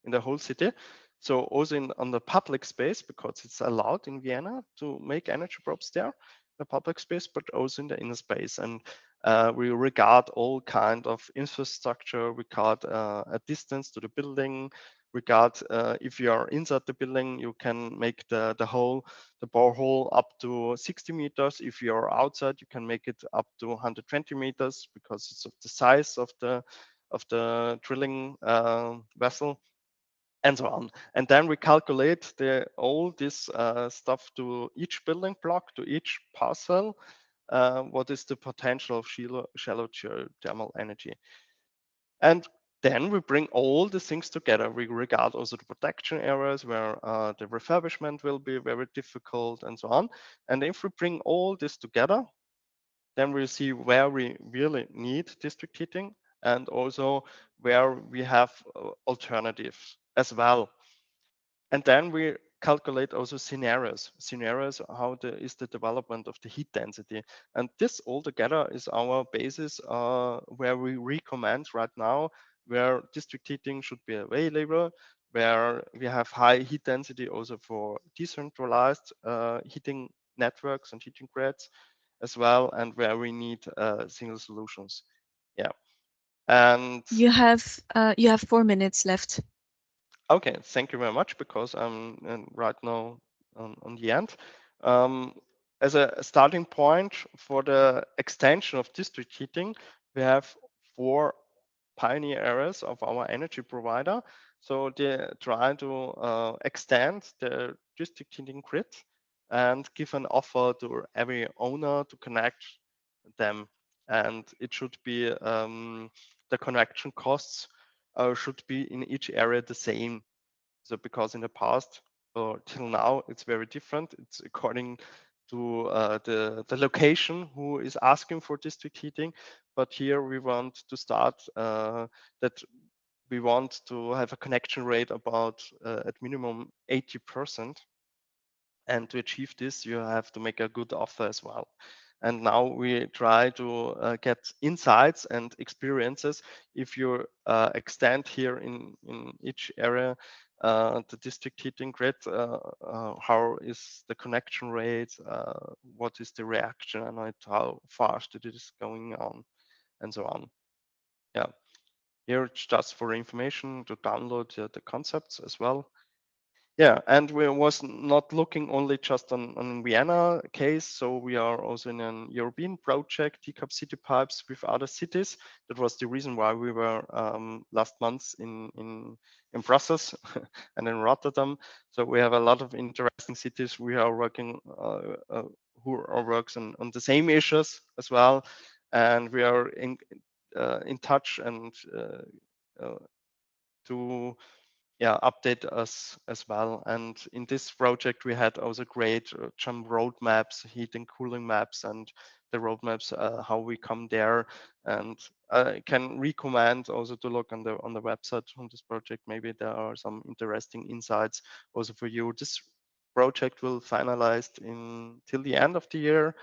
in the whole city. So also on the public space, because it's allowed in Vienna to make energy probes there, the public space, but also in the inner space. And we regard all kind of infrastructure, regard a distance to the building, regard if you are inside the building, you can make the borehole up to 60 meters. If you are outside, you can make it up to 120 meters because it's of the size of the drilling vessel, and so on. And then we calculate all this stuff to each building block, to each parcel. What is the potential of shallow geothermal energy? And then we bring all the things together. We regard also the protection areas where the refurbishment will be very difficult and so on. And if we bring all this together, then we see where we really need district heating and also where we have alternatives as well. And then we calculate also scenarios, how is the development of the heat density. And this all together is our basis where we recommend right now where district heating should be available, where we have high heat density also for decentralized heating networks and heating grids as well, and where we need single solutions. Yeah. And You have 4 minutes left. okay, thank you very much, because I'm right now on the end. As a starting point for the extension of district heating, we have 4 pioneer areas of our energy provider. So they try to extend the district heating grid and give an offer to every owner to connect them. And it should be the connection costs should be in each area the same. So because in the past or till now, it's very different. It's according to the location who is asking for district heating. But here we want to start that we want to have a connection rate about at minimum 80%. And to achieve this, you have to make a good offer as well. And now we try to get insights and experiences. If you extend here in each area the district heating grid, how is the connection rate, what is the reaction on it, how fast it is going on, and so on. Yeah, here it's just for information to download the concepts as well. Yeah, and we was not looking only just on Vienna case, so we are also in an European project, Decap City Pipes, with other cities. That was the reason why we were last month in Brussels and in Rotterdam. So we have a lot of interesting cities. We are working who are works on the same issues as well, and we are in touch and to update us as well. And in this project, we had also great some roadmaps, heat and cooling maps, and the roadmaps how we come there. And I can recommend also to look on the website on this project. Maybe there are some interesting insights also for you. This project will finalized till the end of the year,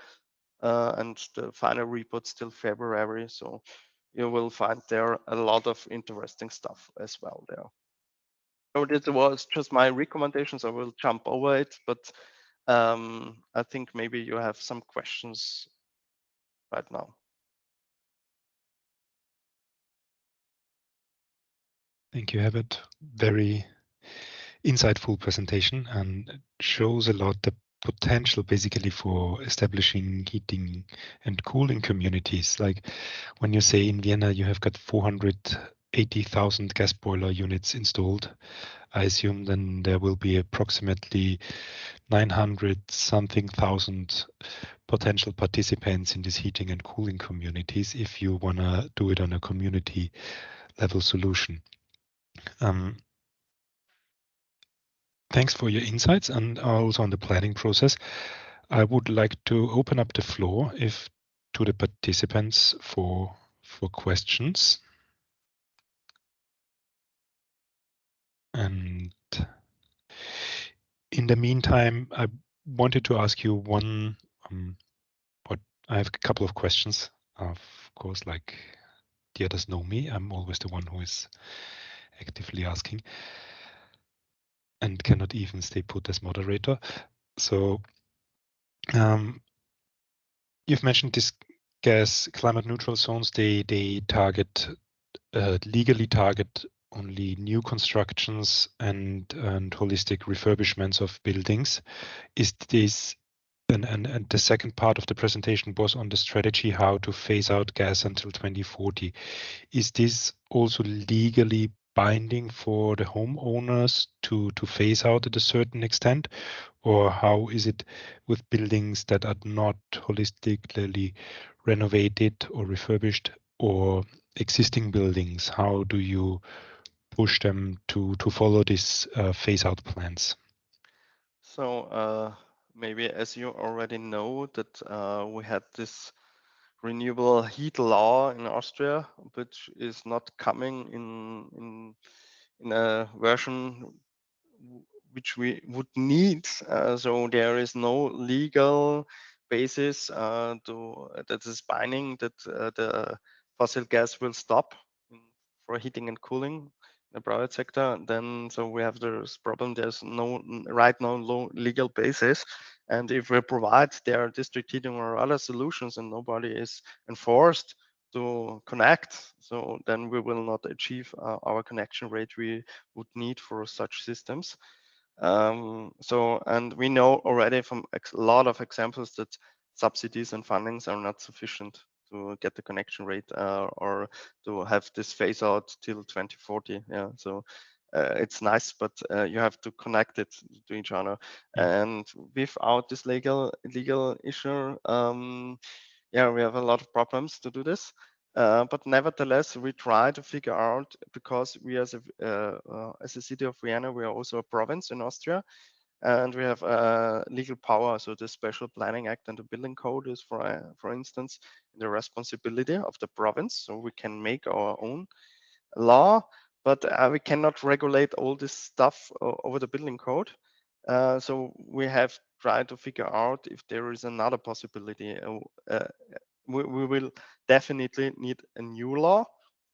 and the final report till February. So you will find there a lot of interesting stuff as well there. So this was just my recommendations. I will jump over it, but I think maybe you have some questions right now. Thank you, Herbert. Very insightful presentation, and it shows a lot the potential basically for establishing heating and cooling communities. Like when you say in Vienna you have got 480,000 gas boiler units installed, I assume then there will be approximately 900 something thousand potential participants in these heating and cooling communities if you want to do it on a community level solution. Thanks for your insights and also on the planning process. I would like to open up the floor if to the participants for questions. And in the meantime, I wanted to ask you one, what I have a couple of questions. Of course, like the others know me, I'm always the one who is actively asking and cannot even stay put as moderator. So you've mentioned this gas climate neutral zones. They target legally target only new constructions and holistic refurbishments of buildings. Is this and the second part of the presentation was on the strategy how to phase out gas until 2040. Is this also legally binding for the homeowners to phase out at a certain extent? Or how is it with buildings that are not holistically renovated or refurbished, or existing buildings? How do you push them to follow these phase out plans? So maybe as you already know that we had this renewable heat law in Austria, which is not coming in a version which we would need. So there is no legal basis that is binding that the fossil gas will stop for heating and cooling in the private sector. Then so we have this problem. There's no right now legal basis, and if we provide their district heating or other solutions and nobody is enforced to connect, so then we will not achieve our connection rate we would need for such systems. And we know already from a lot of examples that subsidies and fundings are not sufficient to get the connection rate or to have this phase out till 2040. Yeah, so it's nice, but you have to connect it to each other. And without this legal issue, yeah, we have a lot of problems to do this. But nevertheless, we try to figure out, because we as a city of Vienna, we are also a province in Austria, and we have legal power. So the Special Planning Act and the Building Code is, for instance, the responsibility of the province. So we can make our own law, but we cannot regulate all this stuff over the building code. So we have tried to figure out if there is another possibility. We will definitely need a new law.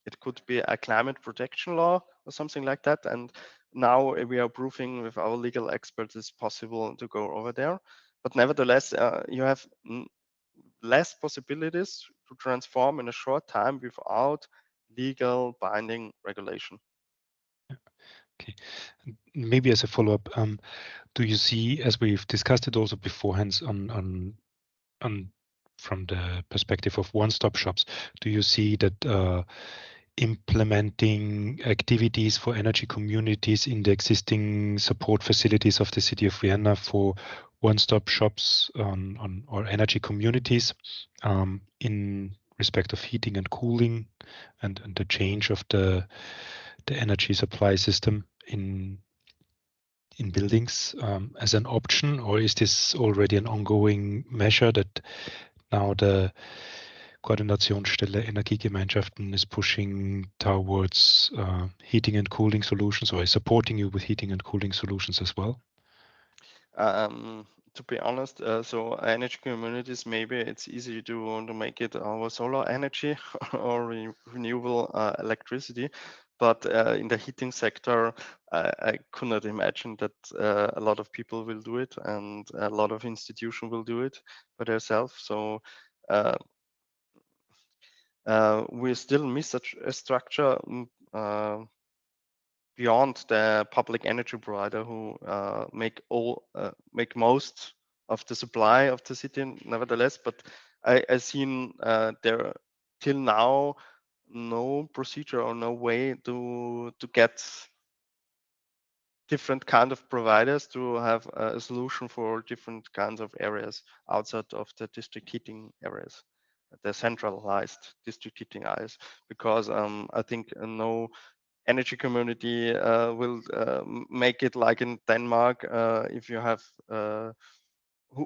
It could be a climate protection law or something like that. And now we are proving with our legal experts it's possible to go over there. But nevertheless, you have less possibilities to transform in a short time without legal binding regulation. Okay, maybe as a follow-up, do you see, as we've discussed it also beforehand on from the perspective of one-stop shops, do you see that implementing activities for energy communities in the existing support facilities of the city of Vienna for one-stop shops on or energy communities in respect of heating and cooling and the change of the energy supply system in buildings as an option, or is this already an ongoing measure that now the Koordinationsstelle Energiegemeinschaften is pushing towards heating and cooling solutions, or is supporting you with heating and cooling solutions as well? To be honest, so energy communities, maybe it's easy to make it our solar energy or renewable electricity, but in the heating sector, I could not imagine that a lot of people will do it and a lot of institutions will do it by themselves. So we still miss such a structure. beyond the public energy provider who make most of the supply of the city nevertheless. But I seen there till now no procedure or no way to get different kind of providers to have a solution for different kinds of areas outside of the district heating areas, the centralized district heating areas, because I think no energy community will make it like in Denmark. If you have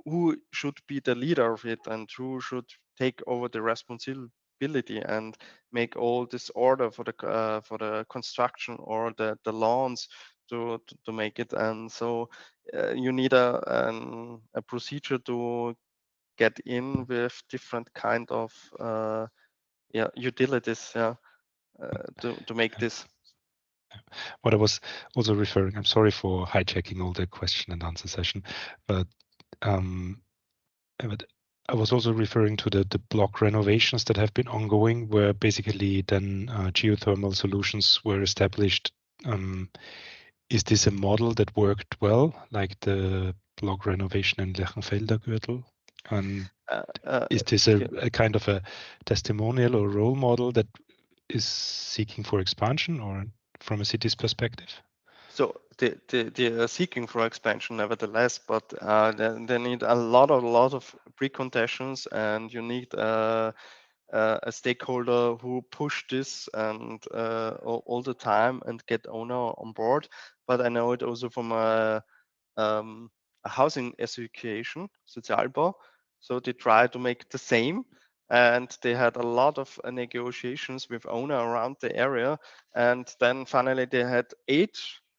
who should be the leader of it and who should take over the responsibility and make all this order for the construction or the lawns to make it. And so you need a procedure to get in with different kind of utilities to make this. What I was also referring, I'm sorry for hijacking all the question and answer session, but I was also referring to the block renovations that have been ongoing, where basically then geothermal solutions were established. Is this a model that worked well, like the block renovation in Lechenfelder Gürtel? And is this a kind of a testimonial or role model that is seeking for expansion, or from a city's perspective? So they are seeking for expansion nevertheless, but they need a lot of preconditions, and you need a stakeholder who push this and all the time and get owner on board. But I know it also from a housing association, Sozialbau. So they try to make the same, and they had a lot of negotiations with owner around the area, and then finally they had 8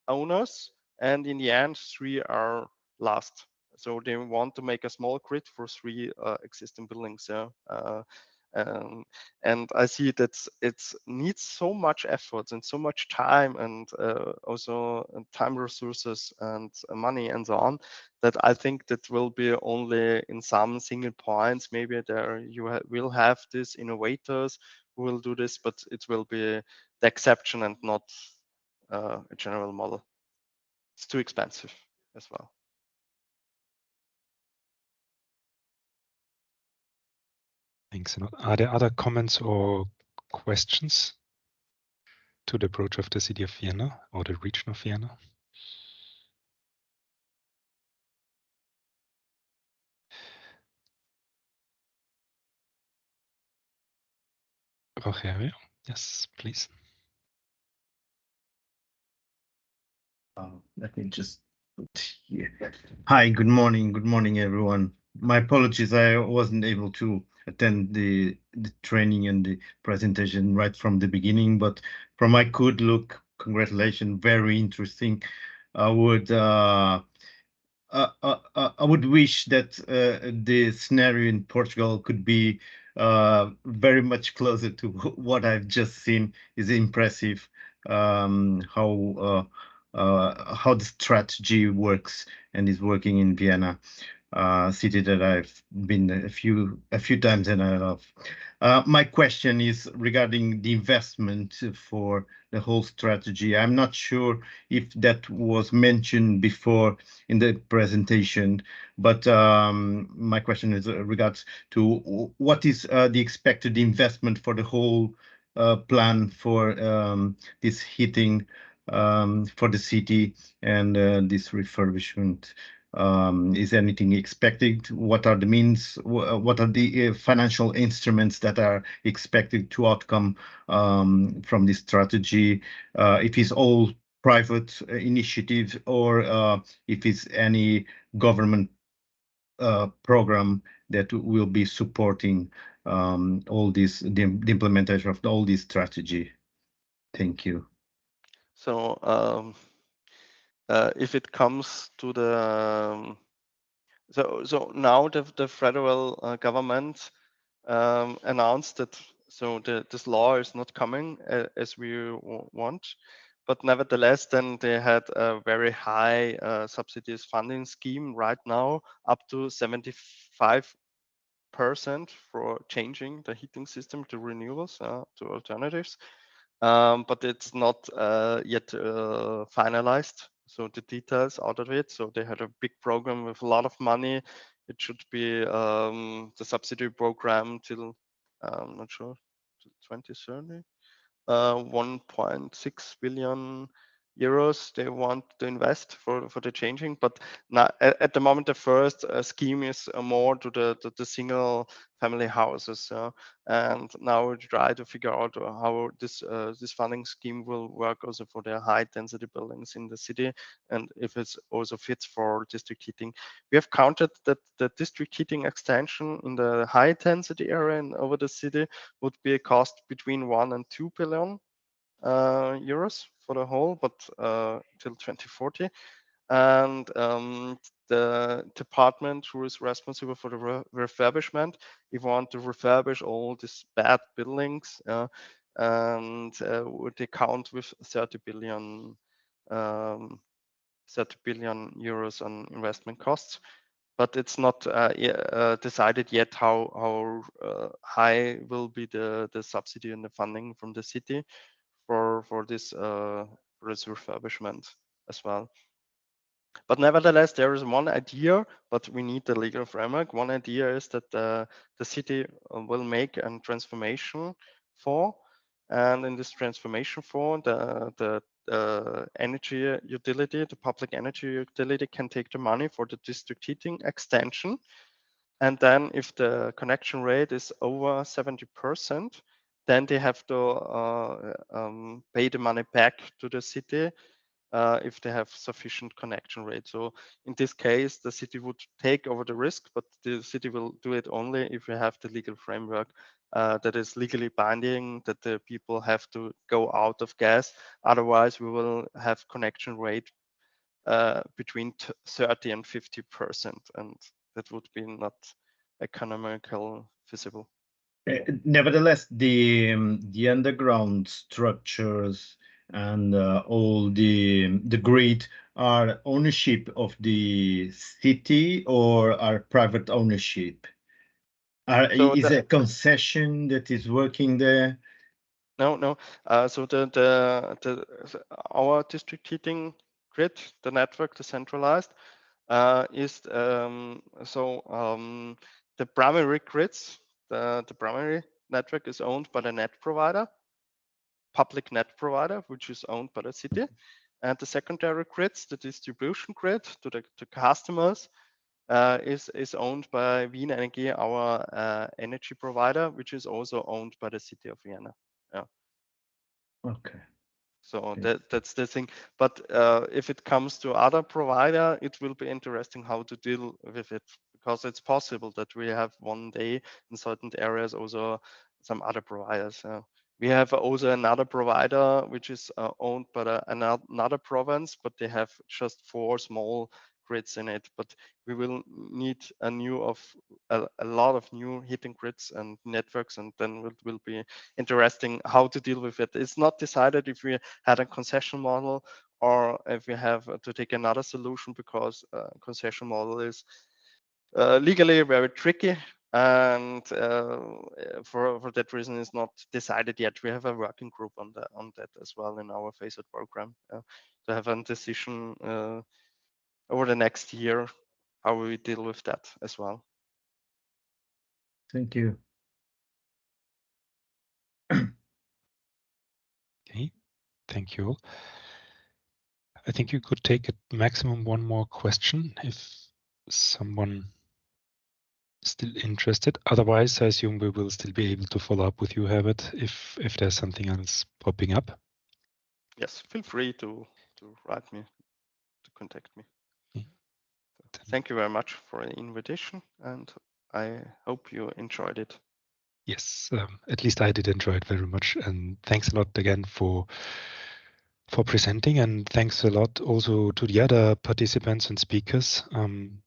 owners, and in the end 3 are lost. So they want to make a small grid for 3 existing buildings. And I see that it needs so much effort and so much time, and also time resources and money and so on, that I think that will be only in some single points. Maybe there you will have these innovators who will do this, but it will be the exception and not a general model. It's too expensive as well. Thanks a lot. Are there other comments or questions to the approach of the city of Vienna or the region of Vienna? Rogerio, yes, please. Let me just put here. Hi, good morning. Good morning, everyone. My apologies, I wasn't able to attend the training and the presentation right from the beginning, but from my good look, congratulations, very interesting. I would wish that the scenario in Portugal could be very much closer to what I've just seen. Is impressive how the strategy works and is working in Vienna, city that I've been a few times and I love. My question is regarding the investment for the whole strategy. I'm not sure if that was mentioned before in the presentation, but my question is regards to what is the expected investment for the whole plan for this heating for the city and this refurbishment. Is anything expected? What are the means? What are the financial instruments that are expected to outcome from this strategy? If it's all private initiative or if it's any government program that will be supporting all this, the implementation of all this strategy. Thank you. So if it comes to the so now the federal government announced that this law is not coming as we want, but nevertheless then they had a very high subsidies funding scheme right now, up to 75% for changing the heating system to renewables, to alternatives. but it's not yet finalized. So the details out of it. So they had a big program with a lot of money. It should be the subsidy program till I'm not sure, 2030. 1.6 billion euros they want to invest for the changing, but now at the moment the first scheme is more to the single family houses, and now we try to figure out how this funding scheme will work also for the high density buildings in the city, and if it also fits for district heating. We have counted that the district heating extension in the high density area and over the city would be a cost between 1 and 2 billion euros for the whole, but till 2040. And the department who is responsible for the refurbishment, we want to refurbish all these bad buildings, and they count with 30 billion euros on investment costs. But it's not decided yet how high will be the subsidy and the funding from the city for this refurbishment as well. But nevertheless, there is one idea, but we need the legal framework. One idea is that the city will make a transformation for, and in this transformation for, the energy utility, the public energy utility can take the money for the district heating extension. And then if the connection rate is over 70%, then they have to pay the money back to the city if they have sufficient connection rate. So in this case, the city would take over the risk, but the city will do it only if we have the legal framework that is legally binding, that the people have to go out of gas. Otherwise, we will have connection rate between 30 and 50%, and that would be not economical feasible. Nevertheless, the underground structures and all the grid are ownership of the city or are private ownership? So is a concession that is working there? No. So our district heating grid, the network, the centralized, is the primary grids. The primary network is owned by the net provider, public net provider, which is owned by the city, and the secondary grids, the distribution grid to the customers, is owned by Wien Energie, our energy provider, which is also owned by the city of Vienna. Yeah. Okay. So Okay. that's the thing. But if it comes to other provider, it will be interesting how to deal with it, because it's possible that we have one day in certain areas also some other providers. We have also another provider which is owned by another province, but they have just 4 small grids in it. But we will need a lot of new heating grids and networks, and then it will be interesting how to deal with it. It's not decided if we had a concession model or if we have to take another solution, because concession model is legally very tricky, and for that reason it's not decided yet. We have a working group on that as well in our phase-out program to have a decision over the next year how we deal with that as well. Thank you. Okay, thank you all. I think you could take a maximum one more question if someone is still interested. Otherwise, I assume we will still be able to follow up with you, Herbert, if there's something else popping up. Yes, feel free to write me, to contact me. Okay. Thank you very much for the invitation, and I hope you enjoyed it. Yes, at least I did enjoy it very much, and thanks a lot again for presenting, and thanks a lot also to the other participants and speakers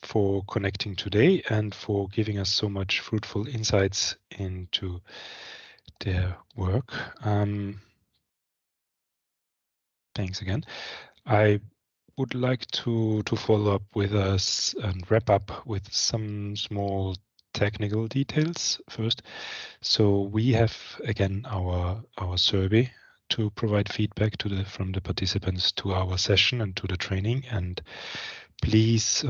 for connecting today and for giving us so much fruitful insights into their work. Thanks again. I would like to follow up with us and wrap up with some small technical details first. So we have again our survey to provide feedback from the participants to our session and to the training. And please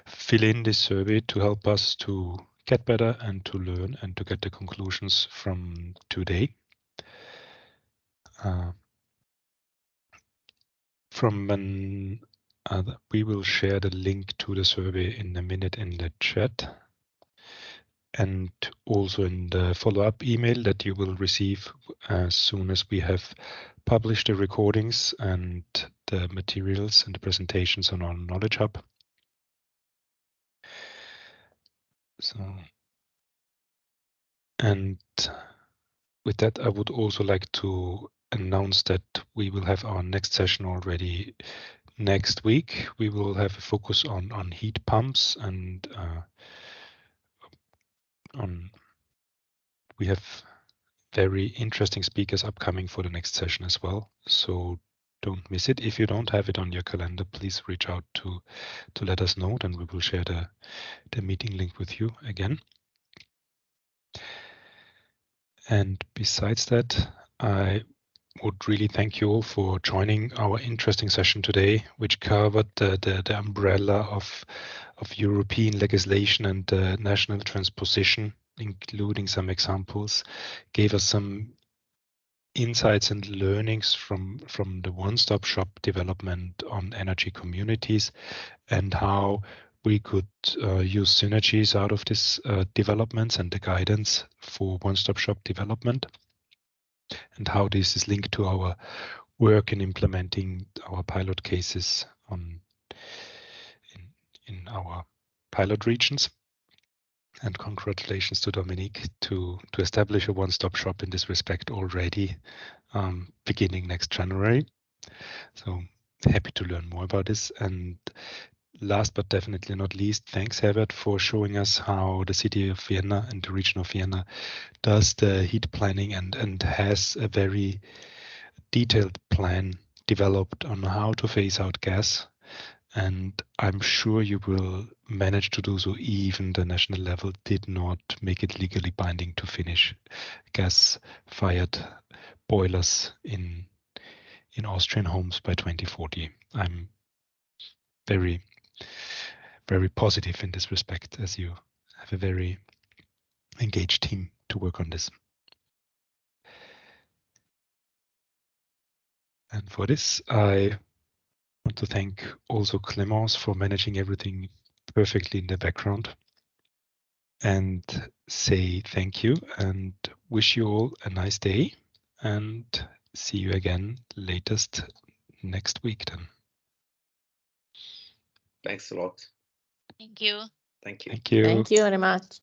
fill in this survey to help us to get better and to learn and to get the conclusions from today. We will share the link to the survey in a minute in the chat, and also in the follow-up email that you will receive as soon as we have published the recordings and the materials and the presentations on our Knowledge Hub. And with that, I would also like to announce that we will have our next session already next week. We will have a focus on heat pumps, and we have very interesting speakers upcoming for the next session as well. So don't miss it. If you don't have it on your calendar, please reach out to let us know. Then we will share the meeting link with you again. And besides that, I would really thank you all for joining our interesting session today, which covered the umbrella of European legislation and national transposition, including some examples, gave us some insights and learnings from the one-stop shop development on energy communities, and how we could use synergies out of this developments and the guidance for one-stop shop development, and how this is linked to our work in implementing our pilot cases in our pilot regions. And congratulations to Dominique to establish a one-stop shop in this respect already beginning next January. So happy to learn more about this. And last but definitely not least, thanks Herbert for showing us how the city of Vienna and the region of Vienna does the heat planning and has a very detailed plan developed on how to phase out gas. And I'm sure you will manage to do so, even the national level did not make it legally binding to finish gas-fired boilers in Austrian homes by 2040. I'm very, very positive in this respect, as you have a very engaged team to work on this. And for this, I want to thank also Clémence for managing everything perfectly in the background, and say thank you and wish you all a nice day, and see you again latest next week then. Thanks a lot. Thank you. Thank you. Thank you. Thank you very much.